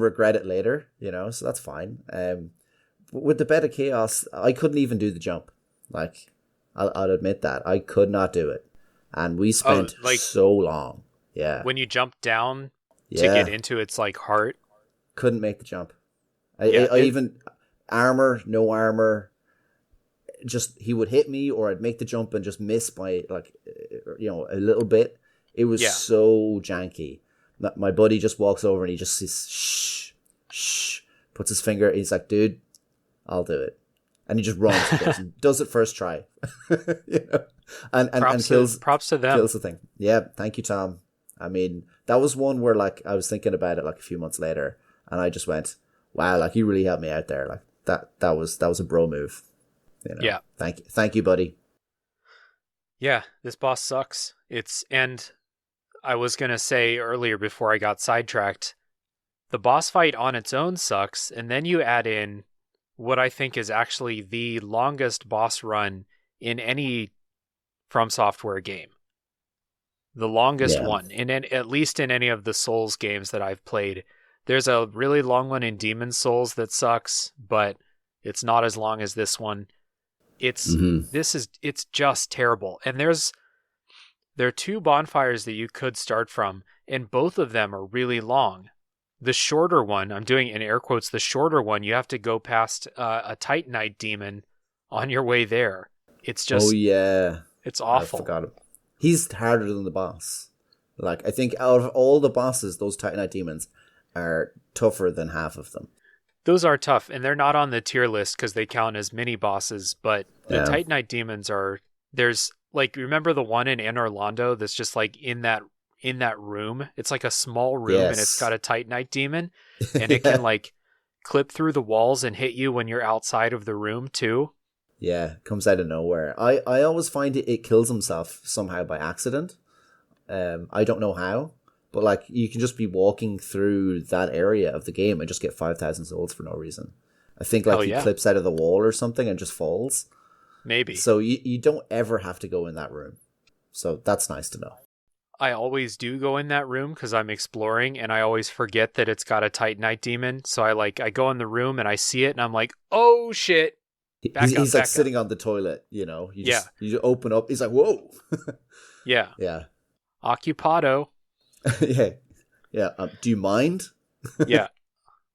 [SPEAKER 2] regret it later. You know, so that's fine. With the Bed of Chaos, I couldn't even do the jump. I'll admit that I could not do it, and we spent so long. Yeah,
[SPEAKER 1] when you jump down to get into its heart,
[SPEAKER 2] couldn't make the jump. I even no armor. Just he would hit me, or I'd make the jump and just miss by a little bit. It was so janky. My buddy just walks over and he just says shh, puts his finger. He's like, dude, I'll do it, and he just runs and does it first try. and
[SPEAKER 1] props to them.
[SPEAKER 2] Kills the thing. Yeah, thank you, Tom. I mean, that was one where I was thinking about it a few months later, and I just went, wow, you really helped me out there. That was a bro move. You know?
[SPEAKER 1] Yeah.
[SPEAKER 2] Thank you, buddy.
[SPEAKER 1] Yeah, this boss sucks. And I was going to say earlier before I got sidetracked, the boss fight on its own sucks, and then you add in what I think is actually the longest boss run in any From Software game. The longest one, at least in any of the Souls games that I've played. There's a really long one in Demon Souls that sucks, but it's not as long as this one. It's just terrible. And there are 2 bonfires that you could start from, and both of them are really long. The shorter one, I'm doing in air quotes, the shorter one, you have to go past a Titanite demon on your way there. It's just...
[SPEAKER 2] Oh, yeah.
[SPEAKER 1] It's awful.
[SPEAKER 2] I forgot him. He's harder than the boss. Like, I think out of all the bosses, those Titanite demons are tougher than half of them.
[SPEAKER 1] Those are tough, and they're not on the tier list because they count as mini bosses, but the Titanite demons are... There's, like, remember the one in Anor Londo that's just, like, in that room? It's like a small room, and it's got a Titanite demon, and it can, like, clip through the walls and hit you when you're outside of the room, too.
[SPEAKER 2] Yeah, comes out of nowhere. I always find it kills himself somehow by accident. I don't know how, but like you can just be walking through that area of the game and just get 5,000 souls for no reason. I think like he clips out of the wall or something and just falls.
[SPEAKER 1] Maybe.
[SPEAKER 2] So you don't ever have to go in that room. So that's nice to know.
[SPEAKER 1] I always do go in that room because I'm exploring, and I always forget that it's got a Titanite demon. So I go in the room and I see it, and I'm like, oh shit.
[SPEAKER 2] He's like sitting on the toilet, you know. You just open up. He's like, whoa.
[SPEAKER 1] Yeah.
[SPEAKER 2] Yeah.
[SPEAKER 1] Occupado.
[SPEAKER 2] Yeah. Yeah. Do you mind?
[SPEAKER 1] Yeah.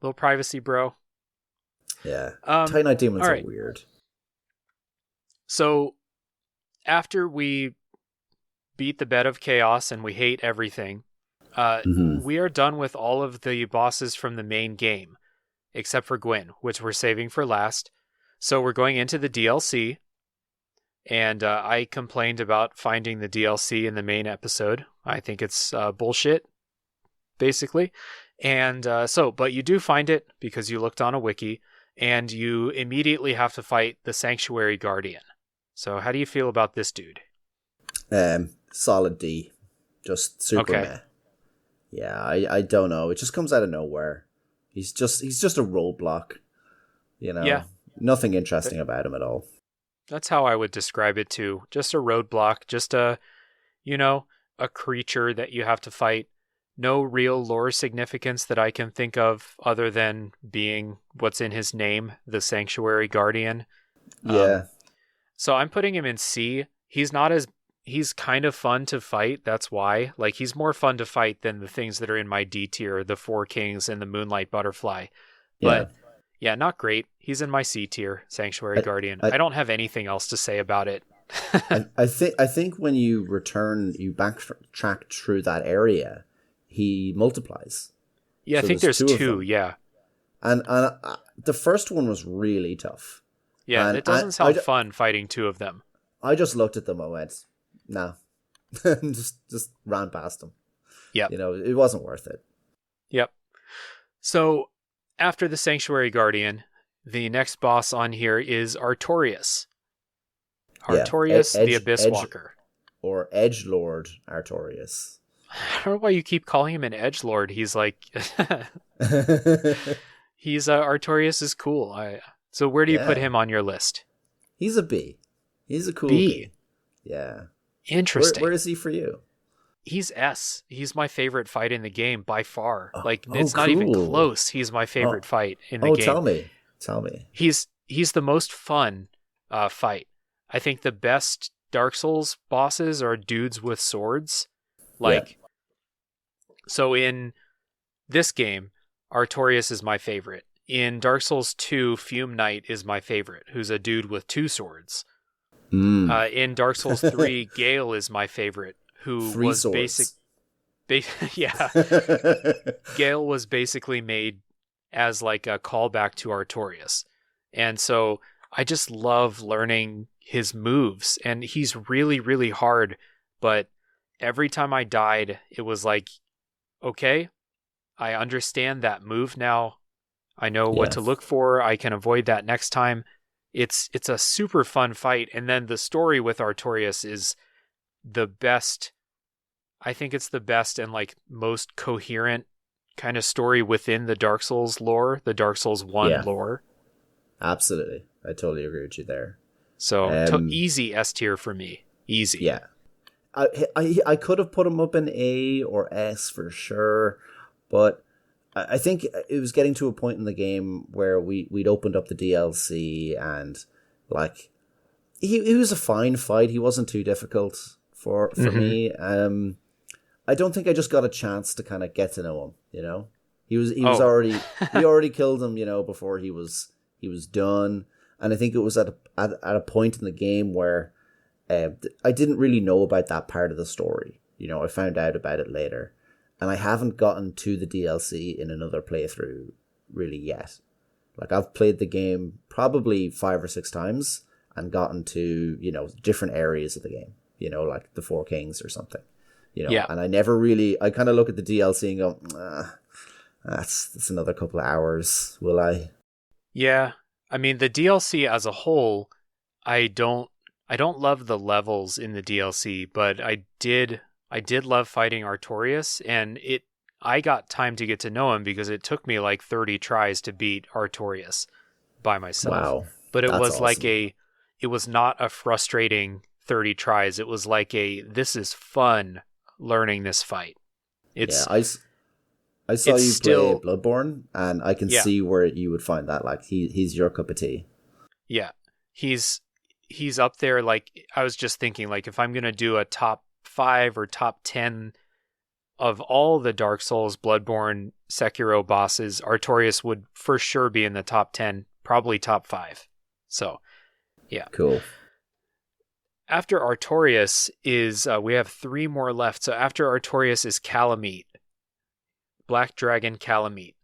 [SPEAKER 1] Little privacy, bro.
[SPEAKER 2] Yeah. Titanite demons
[SPEAKER 1] are
[SPEAKER 2] weird.
[SPEAKER 1] So after we beat the bed of chaos and we hate everything, we are done with all of the bosses from the main game, except for Gwyn, which we're saving for last. So we're going into the DLC, and I complained about finding the DLC in the main episode. I think it's bullshit, basically. And but you do find it because you looked on a wiki, and you immediately have to fight the Sanctuary Guardian. So how do you feel about this dude?
[SPEAKER 2] Solid D. Just super meh. Yeah, I don't know. It just comes out of nowhere. He's just a roadblock, you know?
[SPEAKER 1] Yeah.
[SPEAKER 2] Nothing interesting about him at all.
[SPEAKER 1] That's how I would describe it too. Just a roadblock, just a creature that you have to fight. No real lore significance that I can think of other than being what's in his name, the Sanctuary Guardian.
[SPEAKER 2] Yeah.
[SPEAKER 1] So I'm putting him in C. He's kind of fun to fight. That's why. Like, he's more fun to fight than the things that are in my D tier, the Four Kings and the Moonlight Butterfly. But yeah, not great. He's in my C tier, Sanctuary Guardian. I don't have anything else to say about it.
[SPEAKER 2] I think when you backtrack through that area, he multiplies.
[SPEAKER 1] Yeah, so I think there's two. Yeah,
[SPEAKER 2] and the first one was really tough.
[SPEAKER 1] Yeah, and it doesn't sound fun fighting 2 of them.
[SPEAKER 2] I just looked at them and went, no, just ran past them.
[SPEAKER 1] Yeah,
[SPEAKER 2] it wasn't worth it.
[SPEAKER 1] Yep. So after the Sanctuary Guardian, the next boss on here is Artorias. Artorias, the Abyss Walker.
[SPEAKER 2] Or Edgelord Artorias.
[SPEAKER 1] I don't know why you keep calling him an Edgelord. He's like... Artorias is cool. So where do you put him on your list?
[SPEAKER 2] He's a B. He's a cool B. Yeah.
[SPEAKER 1] Interesting.
[SPEAKER 2] Where is he for you?
[SPEAKER 1] He's S. He's my favorite fight in the game by far. It's not even close. He's my favorite fight in the game.
[SPEAKER 2] Tell me.
[SPEAKER 1] He's the most fun fight. I think the best Dark Souls bosses are dudes with swords. So in this game, Artorias is my favorite. In Dark Souls 2, Fume Knight is my favorite, who's a dude with 2 swords. In Dark Souls 3, Gale is my favorite, who was Gale was basically made as like a callback to Artorias. And so I just love learning his moves, and he's really, really hard, but every time I died, it was like, okay, I understand that move now. I know what to look for. I can avoid that next time. It's a super fun fight. And then the story with Artorias is the best. I think it's the best and like most coherent kind of story within the Dark Souls lore, the Dark Souls 1 lore.
[SPEAKER 2] Absolutely. I totally agree with you there.
[SPEAKER 1] So easy S tier for me. Easy.
[SPEAKER 2] Yeah. I could have put him up in A or S for sure, but I think it was getting to a point in the game where we'd opened up the DLC, and like he was a fine fight. He wasn't too difficult for me. I don't think I just got a chance to kind of get to know him. You know, he was already we already killed him. You know, before he was done, and I think it was at a point in the game where I didn't really know about that part of the story. You know, I found out about it later, and I haven't gotten to the DLC in another playthrough really yet. Like, I've played the game probably 5 or 6 times and gotten to, you know, different areas of the game, you know, like the Four Kings or something, you know, and I kind of look at the DLC and go, that's another couple of hours, will I?
[SPEAKER 1] Yeah. I mean, the DLC as a whole, I don't love the levels in the DLC, but I did love fighting Artorias, and I got time to get to know him because it took me like 30 tries to beat Artorias by myself.
[SPEAKER 2] Wow.
[SPEAKER 1] But it was
[SPEAKER 2] awesome.
[SPEAKER 1] like it was not a frustrating 30 tries. It was like this is fun learning this fight.
[SPEAKER 2] I saw you play Bloodborne, and I can see where you would find that. Like, he's your cup of tea.
[SPEAKER 1] Yeah. He's up there. Like, I was just thinking, like, if I'm going to do a top 5 or top 10 of all the Dark Souls, Bloodborne, Sekiro bosses, Artorias would for sure be in the top 10, probably top 5. So, yeah.
[SPEAKER 2] Cool.
[SPEAKER 1] After Artorias is, we have 3 more left. So after Artorias is Kalameet. Black Dragon Kalameet.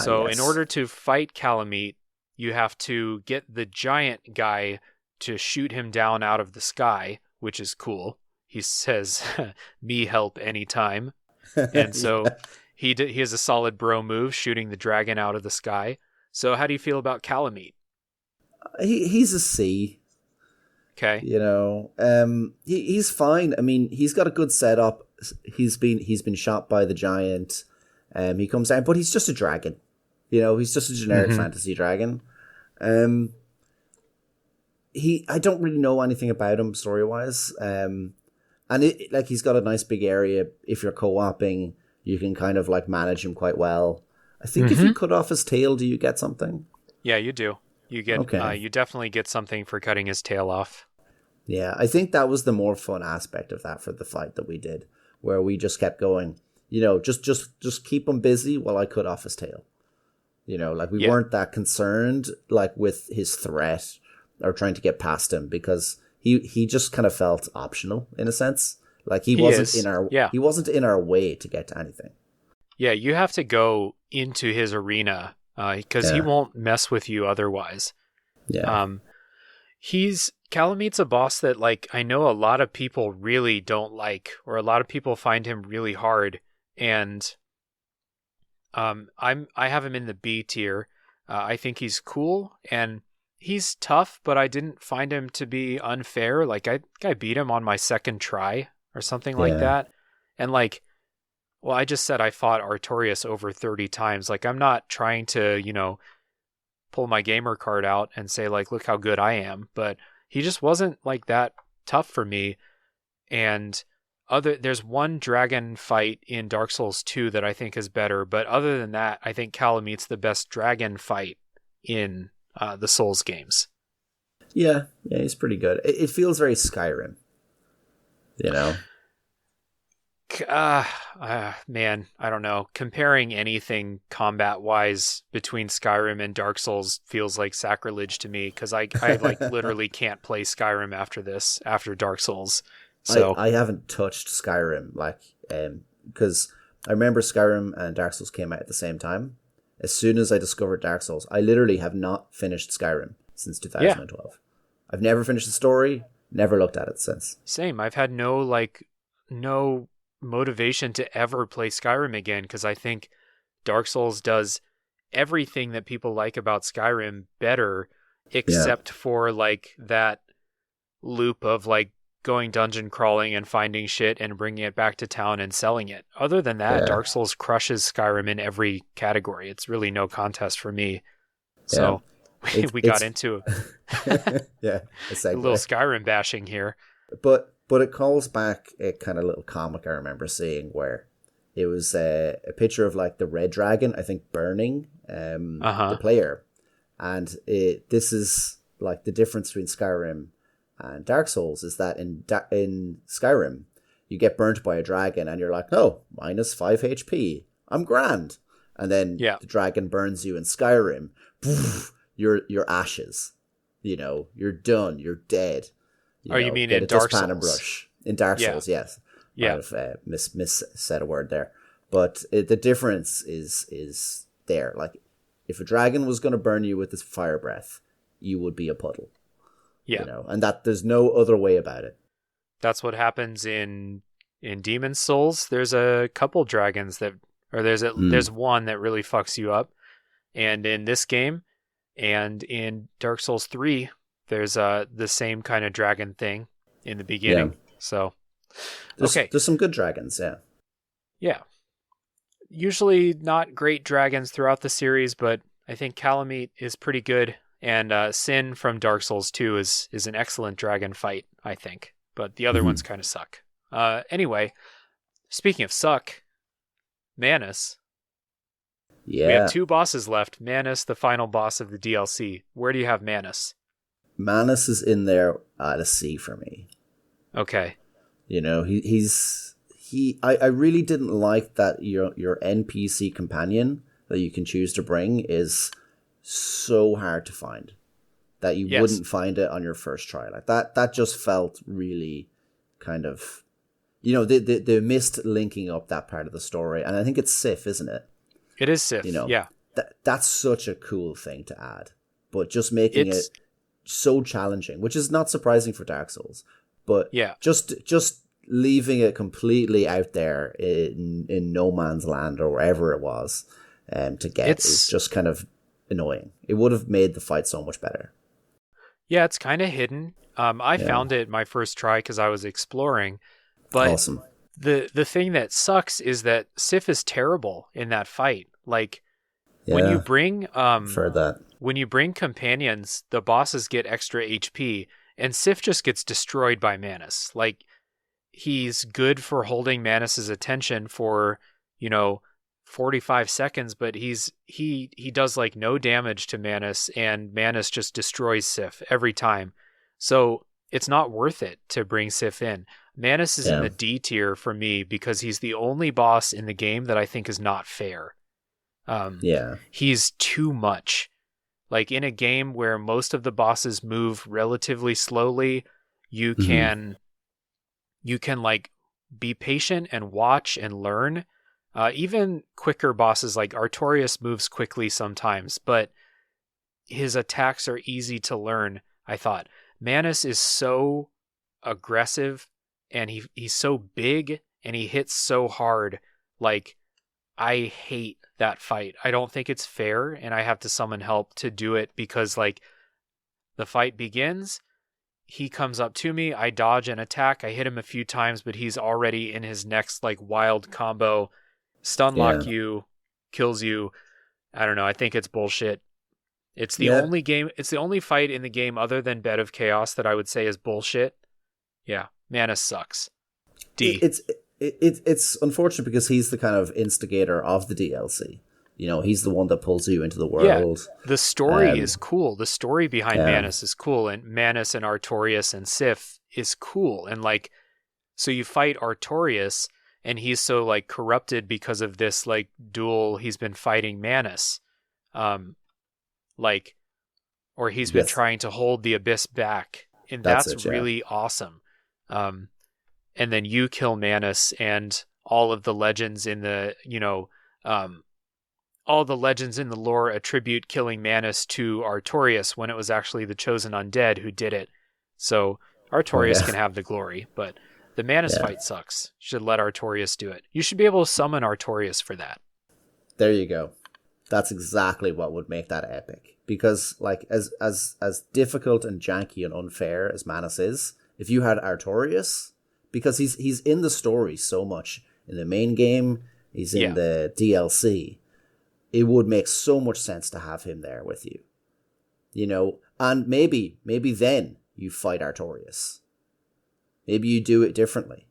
[SPEAKER 1] So in order to fight Kalameet, you have to get the giant guy to shoot him down out of the sky, which is cool. He says, me help anytime. And so he has a solid bro move, shooting the dragon out of the sky. So how do you feel about Kalameet?
[SPEAKER 2] He's a C.
[SPEAKER 1] Okay.
[SPEAKER 2] You know, he's fine. I mean, he's got a good setup. He's been shot by the giant. He comes down, but he's just a dragon. You know, he's just a generic fantasy dragon. I don't really know anything about him story wise. And he's got a nice big area. If you're co-oping, you can kind of like manage him quite well. I think if you cut off his tail, do you get something?
[SPEAKER 1] Yeah, you do. You get you definitely get something for cutting his tail off.
[SPEAKER 2] Yeah, I think that was the more fun aspect of that for the fight that we did, where we just kept going, you know, just keep him busy while I cut off his tail. You know, like we weren't that concerned like with his threat or trying to get past him, because he just kind of felt optional in a sense. Like he wasn't in our way to get to anything.
[SPEAKER 1] Yeah, you have to go into his arena because he won't mess with you otherwise.
[SPEAKER 2] Yeah.
[SPEAKER 1] Kalameet's a boss that, like, I know a lot of people really don't like, or a lot of people find him really hard, and I have him in the B tier. I think he's cool and he's tough, but I didn't find him to be unfair. Like, I beat him on my second try or something like that, and like, well, I just said I fought Artorias over 30 times. Like, I'm not trying to, you know, pull my gamer card out and say, like, look how good I am, but he just wasn't like that tough for me. And there's one dragon fight in Dark Souls 2 that I think is better, but other than that, I think Kalameet's the best dragon fight in the Souls games.
[SPEAKER 2] Yeah, he's pretty good. It feels very Skyrim, you know.
[SPEAKER 1] Man, I don't know. Comparing anything combat-wise between Skyrim and Dark Souls feels like sacrilege to me, because I like literally can't play Skyrim after Dark Souls. So
[SPEAKER 2] I haven't touched Skyrim, like, because I remember Skyrim and Dark Souls came out at the same time. As soon as I discovered Dark Souls, I literally have not finished Skyrim since 2012. Yeah. I've never finished the story, never looked at it since.
[SPEAKER 1] Same. I've had no motivation to ever play Skyrim again, because I think Dark Souls does everything that people like about Skyrim better, except for like that loop of like going dungeon crawling and finding shit and bringing it back to town and selling it. Other than that, Dark Souls crushes Skyrim in every category. It's really no contest for me. So we got into
[SPEAKER 2] a
[SPEAKER 1] little Skyrim bashing here.
[SPEAKER 2] But it calls back a kind of little comic I remember seeing where It was a picture of like the red dragon, I think, burning the
[SPEAKER 1] Uh-huh.
[SPEAKER 2] player. And this is like the difference between Skyrim and Dark Souls is that in Skyrim, you get burnt by a dragon and you're like, oh, minus 5 HP. I'm grand. And then
[SPEAKER 1] Yeah.
[SPEAKER 2] the dragon burns you in Skyrim. You're ashes. You know, you're done. You're dead.
[SPEAKER 1] Oh, you mean
[SPEAKER 2] get
[SPEAKER 1] in
[SPEAKER 2] a
[SPEAKER 1] Dark
[SPEAKER 2] dustpan and
[SPEAKER 1] Souls?
[SPEAKER 2] brush. In Dark
[SPEAKER 1] Yeah.
[SPEAKER 2] Souls, yes.
[SPEAKER 1] Yeah.
[SPEAKER 2] Might have said a word there. But the difference is there. Like, if a dragon was going to burn you with his fire breath, you would be a puddle.
[SPEAKER 1] Yeah.
[SPEAKER 2] You know, and that there's no other way about it.
[SPEAKER 1] That's what happens in Demon's Souls. There's a couple dragons that, or there's one that really fucks you up. And in this game, and in Dark Souls 3, there's the same kind of dragon thing in the beginning.
[SPEAKER 2] Yeah.
[SPEAKER 1] So,
[SPEAKER 2] okay. There's some good dragons, yeah.
[SPEAKER 1] Yeah. Usually not great dragons throughout the series, but I think Kalameet is pretty good. And Sin from Dark Souls 2 is an excellent dragon fight, I think. But the other ones kind of suck. Anyway, speaking of suck, Manus.
[SPEAKER 2] Yeah.
[SPEAKER 1] We have 2 bosses left. Manus, the final boss of the DLC. Where do you have Manus?
[SPEAKER 2] Manus is in there at a C for me.
[SPEAKER 1] Okay.
[SPEAKER 2] You know, I really didn't like that your NPC companion that you can choose to bring is so hard to find that you wouldn't find it on your first try. Like that just felt really kind of, you know, they missed linking up that part of the story. And I think it's Sif, isn't it?
[SPEAKER 1] It is Sif,
[SPEAKER 2] you know,
[SPEAKER 1] yeah.
[SPEAKER 2] That's such a cool thing to add. But just making it so challenging, which is not surprising for Dark Souls. But just leaving it completely out there in no man's land or wherever it was to get is just kind of annoying. It would have made the fight so much better.
[SPEAKER 1] Yeah, it's kind of hidden. I found it my first try because I was exploring. But
[SPEAKER 2] awesome.
[SPEAKER 1] The thing that sucks is that Sif is terrible in that fight. Like when you bring when you bring companions, the bosses get extra HP, and Sif just gets destroyed by Manus. Like he's good for holding Manus's attention for, 45 seconds, but he does like no damage to Manus, and Manus just destroys Sif every time. So it's not worth it to bring Sif in. Manus is in the D tier for me because he's the only boss in the game that I think is not fair. He's too much. Like in a game where most of the bosses move relatively slowly, you can like be patient and watch and learn. Even quicker bosses like Artorias moves quickly sometimes, but his attacks are easy to learn, I thought. Manus is so aggressive and he's so big and he hits so hard. Like, I hate that fight. I don't think it's fair, and I have to summon help to do it because, like, the fight begins, he comes up to me, I dodge an attack, I hit him a few times, but he's already in his next, like, wild combo, stun lock you, kills you. I don't know, I think it's bullshit. It's the only fight in the game other than Bed of Chaos that I would say is bullshit. Yeah, Manus sucks. D.
[SPEAKER 2] It's unfortunate because he's the kind of instigator of the DLC. You know, he's the one that pulls you into the world.
[SPEAKER 1] Yeah, the story is cool. The story behind Manus is cool, and Manus and Artorias and Sif is cool. And like, so you fight Artorias, and he's so like corrupted because of this like duel he's been fighting Manus, or he's been trying to hold the Abyss back, and that's really awesome. And then you kill Manus, and all of the legends in the, all the legends in the lore attribute killing Manus to Artorias when it was actually the chosen undead who did it. So Artorias can have the glory, but the Manus fight sucks. You should let Artorias do it. You should be able to summon Artorias for that.
[SPEAKER 2] There you go. That's exactly what would make that epic. Because like as difficult and janky and unfair as Manus is, if you had Artorias, because he's in the story so much in the main game, he's in the DLC, it would make so much sense to have him there with you. You know, and maybe then you fight Artorias. Maybe you do it differently.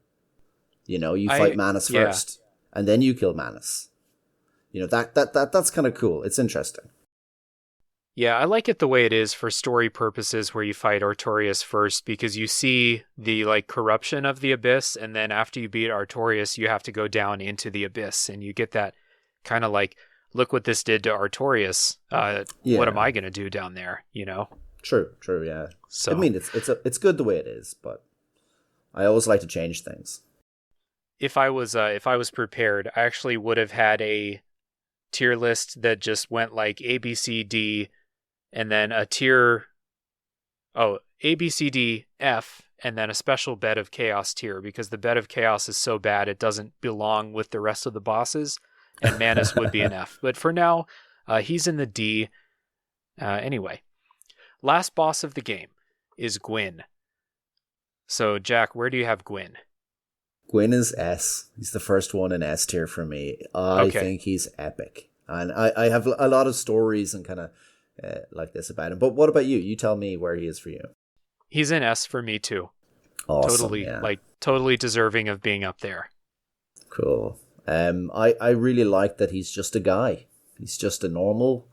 [SPEAKER 2] You know, you fight Manus first, and then you kill Manus. You know, that's kind of cool. It's interesting.
[SPEAKER 1] Yeah, I like it the way it is for story purposes where you fight Artorias first because you see the like corruption of the abyss, and then after you beat Artorias, you have to go down into the abyss and you get that kind of like, look what this did to Artorias. What am I going to do down there, you know?
[SPEAKER 2] True, yeah.
[SPEAKER 1] So
[SPEAKER 2] I mean, it's good the way it is, but I always like to change things.
[SPEAKER 1] If I was prepared, I actually would have had a tier list that just went like A, B, C, D, and then a tier, A, B, C, D, F, and then a special Bed of Chaos tier, because the Bed of Chaos is so bad it doesn't belong with the rest of the bosses, and Manus would be an F. But for now, he's in the D. Anyway, last boss of the game is Gwyn. So, Jack, where do you have Gwyn?
[SPEAKER 2] Gwyn is S. He's the first one in S tier for me. I think he's epic. And I have a lot of stories and kind of like this about him. But what about you? You tell me where he is for you.
[SPEAKER 1] He's in S for me too.
[SPEAKER 2] Awesome,
[SPEAKER 1] totally,
[SPEAKER 2] yeah.
[SPEAKER 1] totally deserving of being up there.
[SPEAKER 2] Cool. I really like that he's just a guy. He's just a normal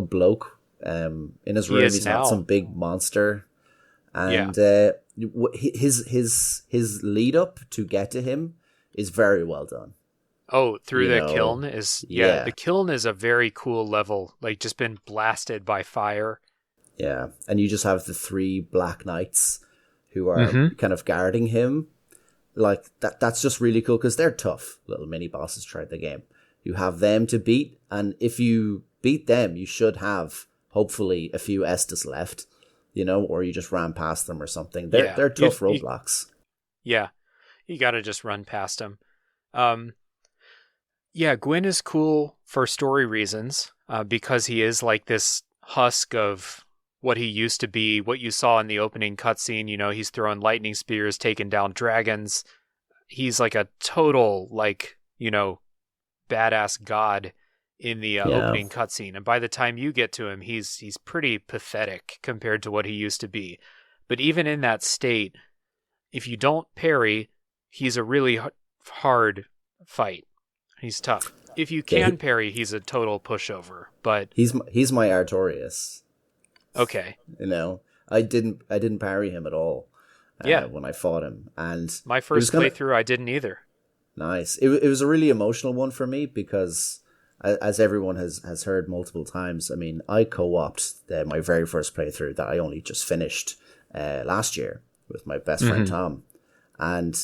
[SPEAKER 2] bloke. In his room, he's not some big monster. And his lead up to get to him is very well done.
[SPEAKER 1] Oh, through the kiln is the kiln is a very cool level, like just been blasted by fire.
[SPEAKER 2] Yeah, and you just have the 3 Black Knights who are kind of guarding him. Like that's just really cool because they're tough little mini bosses throughout the game. You have them to beat, and if you beat them, you should have hopefully a few Estus left, you know, or you just ran past them or something. They're tough roadblocks.
[SPEAKER 1] Yeah, you got to just run past them. Yeah, Gwyn is cool for story reasons because he is like this husk of what he used to be, what you saw in the opening cutscene. You know, he's throwing lightning spears, taking down dragons. He's like a total, like, you know, badass god in the opening cutscene. And by the time you get to him, he's pretty pathetic compared to what he used to be. But even in that state, if you don't parry, he's a really hard fight. He's tough. If you can parry, he's a total pushover. But
[SPEAKER 2] he's my Artorias.
[SPEAKER 1] Okay.
[SPEAKER 2] You know, I didn't parry him at all. When I fought him, and
[SPEAKER 1] my first playthrough, I didn't either.
[SPEAKER 2] Nice. It was a really emotional one for me because, as everyone has heard multiple times, I mean, I co-opted my very first playthrough that I only just finished last year with my best friend Tom, and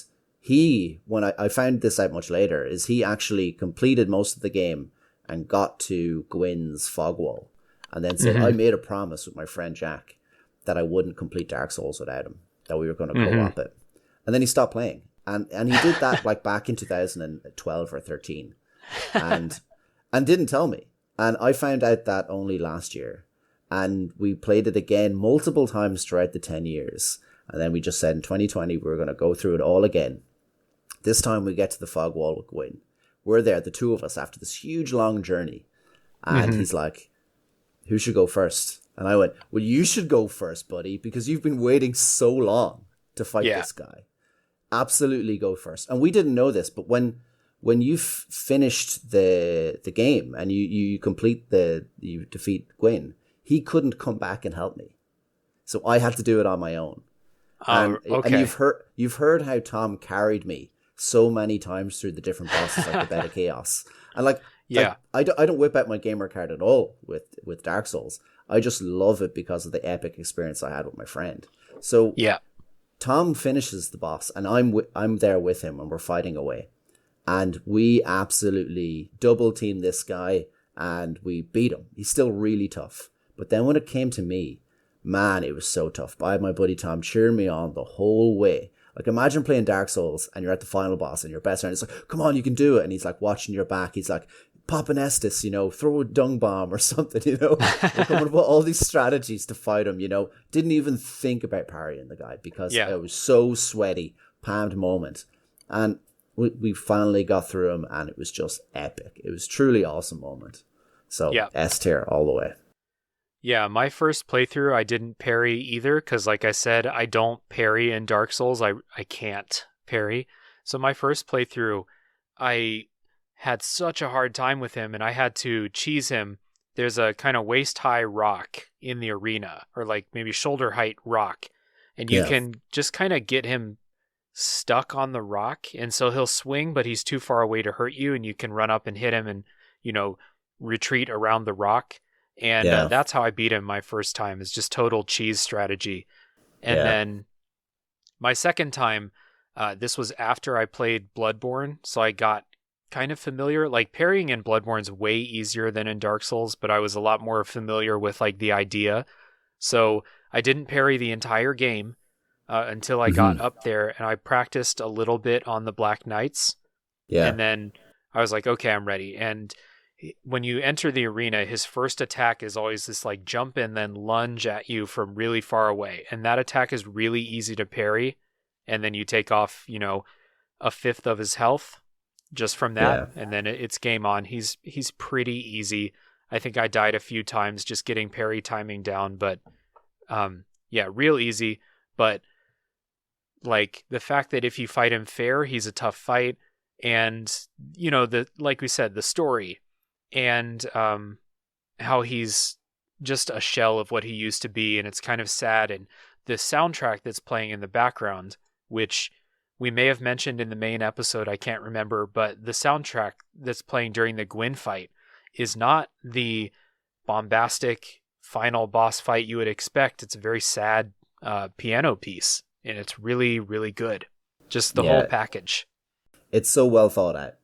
[SPEAKER 2] when I found this out much later, is he actually completed most of the game and got to Gwyn's fog wall, and then said, I made a promise with my friend Jack that I wouldn't complete Dark Souls without him, that we were going to co-op it. And then he stopped playing. And he did that like back in 2012 or 13 and didn't tell me. And I found out that only last year. And we played it again multiple times throughout the 10 years. And then we just said in 2020, we were going to go through it all again. This time we get to the fog wall with Gwyn. We're there, the two of us, after this huge long journey. And he's like, who should go first? And I went, well, you should go first, buddy, because you've been waiting so long to fight this guy. Absolutely go first. And we didn't know this, but when you finished the game and you defeat Gwyn, he couldn't come back and help me. So I had to do it on my own. And you've heard how Tom carried me so many times through the different bosses like the Bed of Chaos. And I don't whip out my gamer card at all with Dark Souls. I just love it because of the epic experience I had with my friend. So Tom finishes the boss, and I'm there with him, and we're fighting away, and we absolutely double team this guy, and we beat him. He's still really tough, but then when it came to me, man, it was so tough. I had my buddy Tom cheering me on the whole way. Like, imagine playing Dark Souls and you're at the final boss and your best friend is like, come on, you can do it. And he's like watching your back. He's like, pop an Estus, you know, throw a dung bomb or something, you know. We're coming up with all these strategies to fight him, you know. Didn't even think about parrying the guy because it was so sweaty, palmed moment. And we finally got through him, and it was just epic. It was truly awesome moment. So S tier all the way.
[SPEAKER 1] Yeah, my first playthrough, I didn't parry either, because like I said, I don't parry in Dark Souls. I can't parry. So my first playthrough, I had such a hard time with him, and I had to cheese him. There's a kind of waist high rock in the arena, or like maybe shoulder height rock, and you can just kind of get him stuck on the rock, and so he'll swing, but he's too far away to hurt you, and you can run up and hit him and, retreat around the rock. And that's how I beat him my first time, is just total cheese strategy. And then my second time, this was after I played Bloodborne, so I got kind of familiar. Like, parrying in Bloodborne's way easier than in Dark Souls, but I was a lot more familiar with like the idea. So I didn't parry the entire game until I got up there, and I practiced a little bit on the Black Knights. Yeah. And then I was like, okay, I'm ready. And when you enter the arena, his first attack is always this like jump and then lunge at you from really far away. And that attack is really easy to parry. And then you take off, a fifth of his health just from that. Yeah. And then it's game on. He's pretty easy. I think I died a few times just getting parry timing down, but real easy. But like the fact that if you fight him fair, he's a tough fight. And, like we said, the story and how he's just a shell of what he used to be. And it's kind of sad. And the soundtrack that's playing in the background, which we may have mentioned in the main episode, I can't remember, but the soundtrack that's playing during the Gwyn fight is not the bombastic final boss fight you would expect. It's a very sad piano piece, and it's really, really good. Just the whole package.
[SPEAKER 2] It's so well thought out.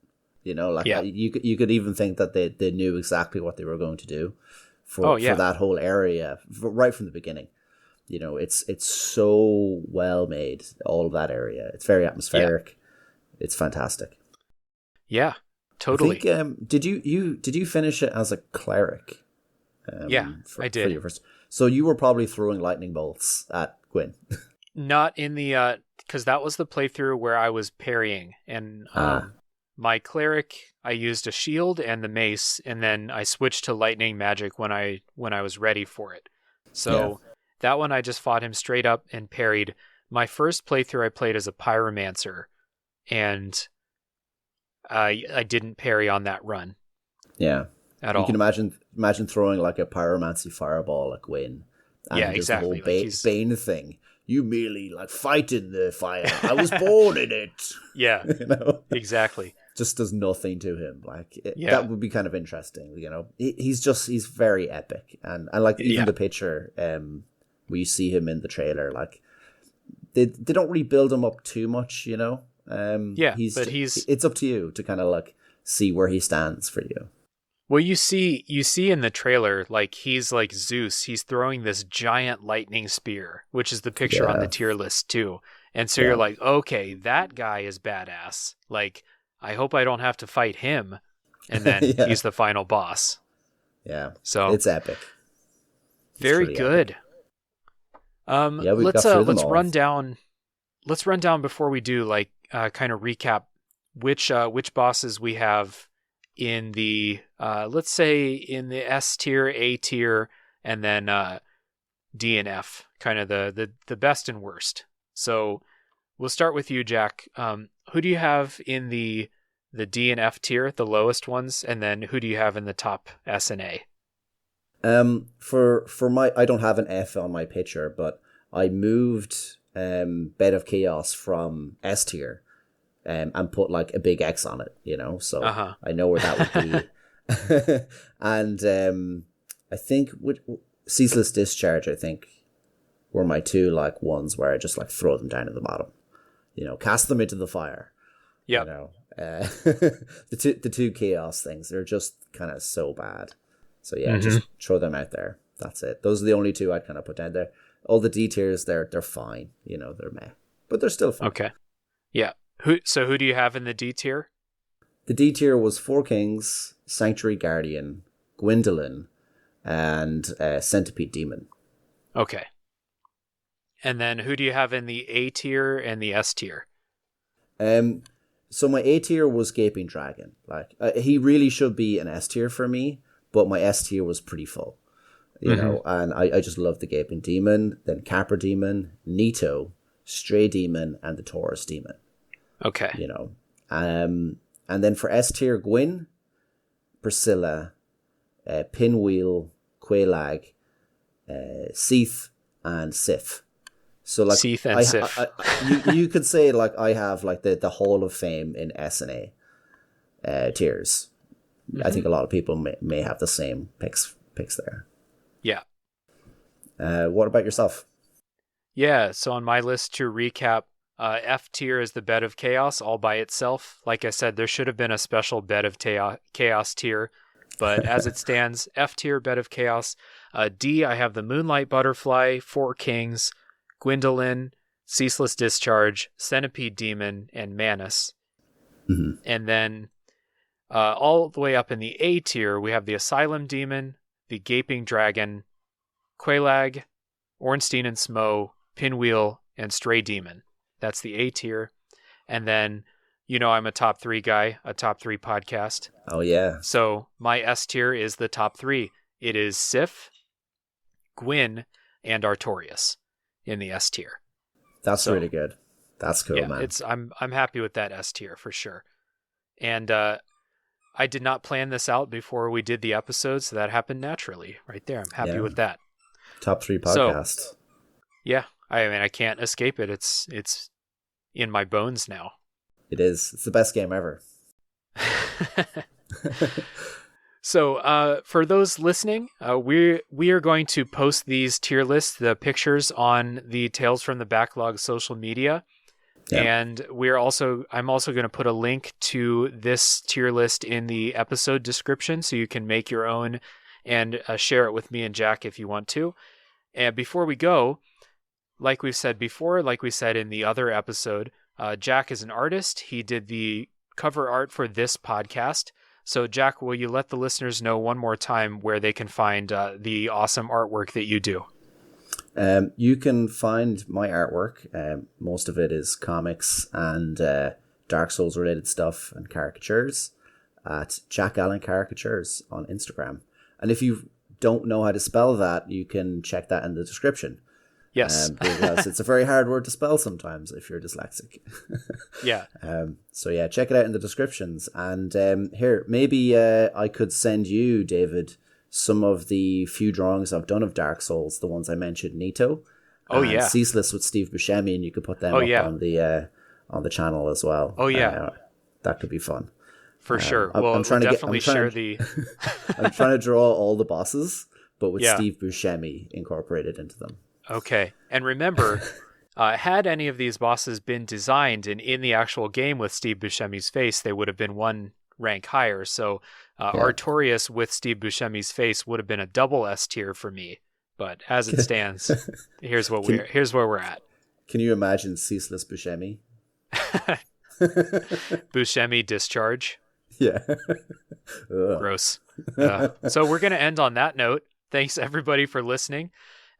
[SPEAKER 2] You could even think that they knew exactly what they were going to do for that whole area right from the beginning. It's so well made, all of that area. It's very atmospheric. Yeah. It's fantastic.
[SPEAKER 1] Yeah, totally.
[SPEAKER 2] I think, did you finish it as a cleric?
[SPEAKER 1] I did.
[SPEAKER 2] For your first, so you were probably throwing lightning bolts at Gwyn.
[SPEAKER 1] Not in the because that was the playthrough where I was parrying, and my cleric, I used a shield and the mace, and then I switched to lightning magic when I was ready for it. So that one I just fought him straight up and parried. My first playthrough I played as a pyromancer, and I didn't parry on that run.
[SPEAKER 2] Yeah.
[SPEAKER 1] At all.
[SPEAKER 2] You can imagine throwing like a pyromancy fireball at Gwyn. And
[SPEAKER 1] exactly.
[SPEAKER 2] The whole Bane thing. You merely like fight in the fire. I was born in it.
[SPEAKER 1] Yeah. Exactly.
[SPEAKER 2] Just does nothing to him. That would be kind of interesting. He's very epic, and like even the picture where you see him in the trailer, like they don't really build him up too much. It's up to you to kind of like see where he stands for you.
[SPEAKER 1] Well, you see in the trailer, like he's like Zeus. He's throwing this giant lightning spear, which is the picture on the tier list too. And so you're like, okay, that guy is badass. Like, I hope I don't have to fight him. And then he's the final boss.
[SPEAKER 2] Yeah.
[SPEAKER 1] So
[SPEAKER 2] it's epic.
[SPEAKER 1] Very good.
[SPEAKER 2] Epic.
[SPEAKER 1] Let's run down before we do, like, kind of recap which bosses we have in the let's say in the S tier, A tier, and then D and F, kind of the best and worst. So we'll start with you, Jack. Who do you have in the D and F tier, the lowest ones, and then who do you have in the top S and A?
[SPEAKER 2] For my, I don't have an F on my picture, but I moved Bed of Chaos from S tier. And put like a big X on it, so I know where that would be. And I think with Ceaseless Discharge, I think were my two like ones where I just like throw them down at the bottom, cast them into the fire.
[SPEAKER 1] Yeah.
[SPEAKER 2] The two Chaos things, they're just kind of so bad. So just throw them out there. That's it. Those are the only two I'd kind of put down there. All the D tiers, they're fine. They're meh, but they're still fine.
[SPEAKER 1] Okay. Yeah. Who do you have in the D tier?
[SPEAKER 2] The D tier was Four Kings, Sanctuary Guardian, Gwendolyn, and Centipede Demon.
[SPEAKER 1] Okay. And then who do you have in the A tier and the S tier?
[SPEAKER 2] So my A tier was Gaping Dragon. Like he really should be an S tier for me, but my S tier was pretty full. And I just love the Gaping Demon, then Capra Demon, Nito, Stray Demon, and the Taurus Demon.
[SPEAKER 1] Okay.
[SPEAKER 2] And then for S tier, Gwyn, Priscilla, Pinwheel, Quelaag, Seath, and Sif. So like
[SPEAKER 1] Seath and Sif.
[SPEAKER 2] You could say like I have like the Hall of Fame in S and A tiers. Mm-hmm. I think a lot of people may have the same picks there.
[SPEAKER 1] Yeah.
[SPEAKER 2] What about yourself?
[SPEAKER 1] Yeah, so on my list, to recap, F tier is the Bed of Chaos all by itself. Like I said, there should have been a special Bed of Chaos tier, but as it stands, F tier, Bed of Chaos. D, I have the Moonlight Butterfly, Four Kings, Gwendolyn, Ceaseless Discharge, Centipede Demon, and Manus.
[SPEAKER 2] Mm-hmm.
[SPEAKER 1] And then all the way up in the A tier, we have the Asylum Demon, the Gaping Dragon, Quelaag, Ornstein and Smo, Pinwheel, and Stray Demon. That's the A tier. And then, I'm a top 3 guy, a top 3 podcast.
[SPEAKER 2] Oh, yeah.
[SPEAKER 1] So my S tier is the top 3. It is Sif, Gwyn, and Artorias in the S tier.
[SPEAKER 2] That's really good. That's cool, man.
[SPEAKER 1] I'm happy with that S tier for sure. And I did not plan this out before we did the episode, so that happened naturally right there. I'm happy with that.
[SPEAKER 2] Top 3 podcast.
[SPEAKER 1] So, yeah, I can't escape it. It's in my bones now.
[SPEAKER 2] It is. It's the best game ever.
[SPEAKER 1] So for those listening, we are going to post these tier lists, the pictures, on the Tales from the Backlog social media. Yeah. And I'm also going to put a link to this tier list in the episode description, so you can make your own and share it with me and Jack if you want to. And before we go, like we've said before, like we said in the other episode, Jack is an artist. He did the cover art for this podcast. So, Jack, will you let the listeners know one more time where they can find the awesome artwork that you do?
[SPEAKER 2] You can find my artwork. Most of it is comics and Dark Souls related stuff and caricatures at Jack Allen Caricatures on Instagram. And if you don't know how to spell that, you can check that in the description.
[SPEAKER 1] Yes.
[SPEAKER 2] Because it's a very hard word to spell sometimes if you're dyslexic.
[SPEAKER 1] Yeah.
[SPEAKER 2] So yeah, check it out in the descriptions. And here, maybe I could send you, David, some of the few drawings I've done of Dark Souls, the ones I mentioned, Nito.
[SPEAKER 1] Oh, yeah.
[SPEAKER 2] Ceaseless with Steve Buscemi, and you could put them up on the channel as well.
[SPEAKER 1] Oh, yeah.
[SPEAKER 2] That could be fun.
[SPEAKER 1] For sure. I'm trying to share the...
[SPEAKER 2] I'm trying to draw all the bosses, but with Steve Buscemi incorporated into them.
[SPEAKER 1] Okay. And remember, had any of these bosses been designed and in the actual game with Steve Buscemi's face, they would have been one rank higher. So Artorias with Steve Buscemi's face would have been a double S tier for me. But as it stands, here's where we're at.
[SPEAKER 2] Can you imagine Ceaseless Buscemi?
[SPEAKER 1] Buscemi Discharge.
[SPEAKER 2] Yeah.
[SPEAKER 1] Gross. So we're going to end on that note. Thanks everybody for listening.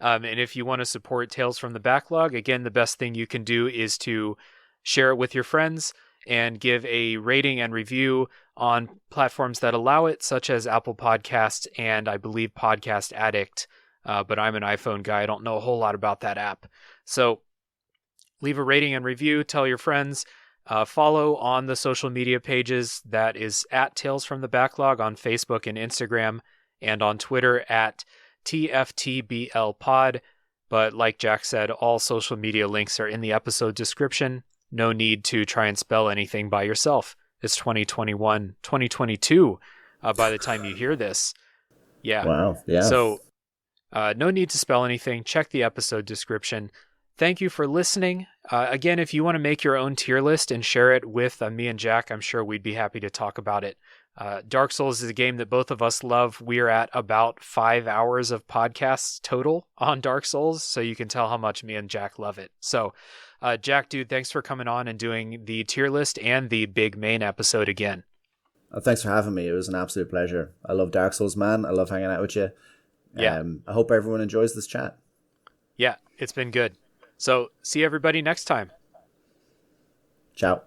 [SPEAKER 1] And if you want to support Tales from the Backlog, again, the best thing you can do is to share it with your friends and give a rating and review on platforms that allow it, such as Apple Podcasts and I believe Podcast Addict. But I'm an iPhone guy. I don't know a whole lot about that app. So leave a rating and review. Tell your friends. Follow on the social media pages. That is at Tales from the Backlog on Facebook and Instagram, and on Twitter at TFTBL Pod. But like Jack said, all social media links are in the episode description. No need to try and spell anything by yourself. It's 2021, 2022 by the time you hear this. Yeah.
[SPEAKER 2] Wow. Yeah.
[SPEAKER 1] So no need to spell anything. Check the episode description. Thank you for listening. Again, if you want to make your own tier list and share it with me and Jack, I'm sure we'd be happy to talk about it. Dark Souls is a game that both of us love. We're at about 5 hours of podcasts total on Dark Souls, so you can tell how much me and Jack love it. So, Jack, dude, thanks for coming on and doing the tier list and the big main episode again.
[SPEAKER 2] Thanks for having me. It was an absolute pleasure. I love Dark Souls, man. I love hanging out with you.
[SPEAKER 1] Yeah.
[SPEAKER 2] I hope everyone enjoys this chat.
[SPEAKER 1] Yeah, it's been good. So, see everybody next time.
[SPEAKER 2] Ciao.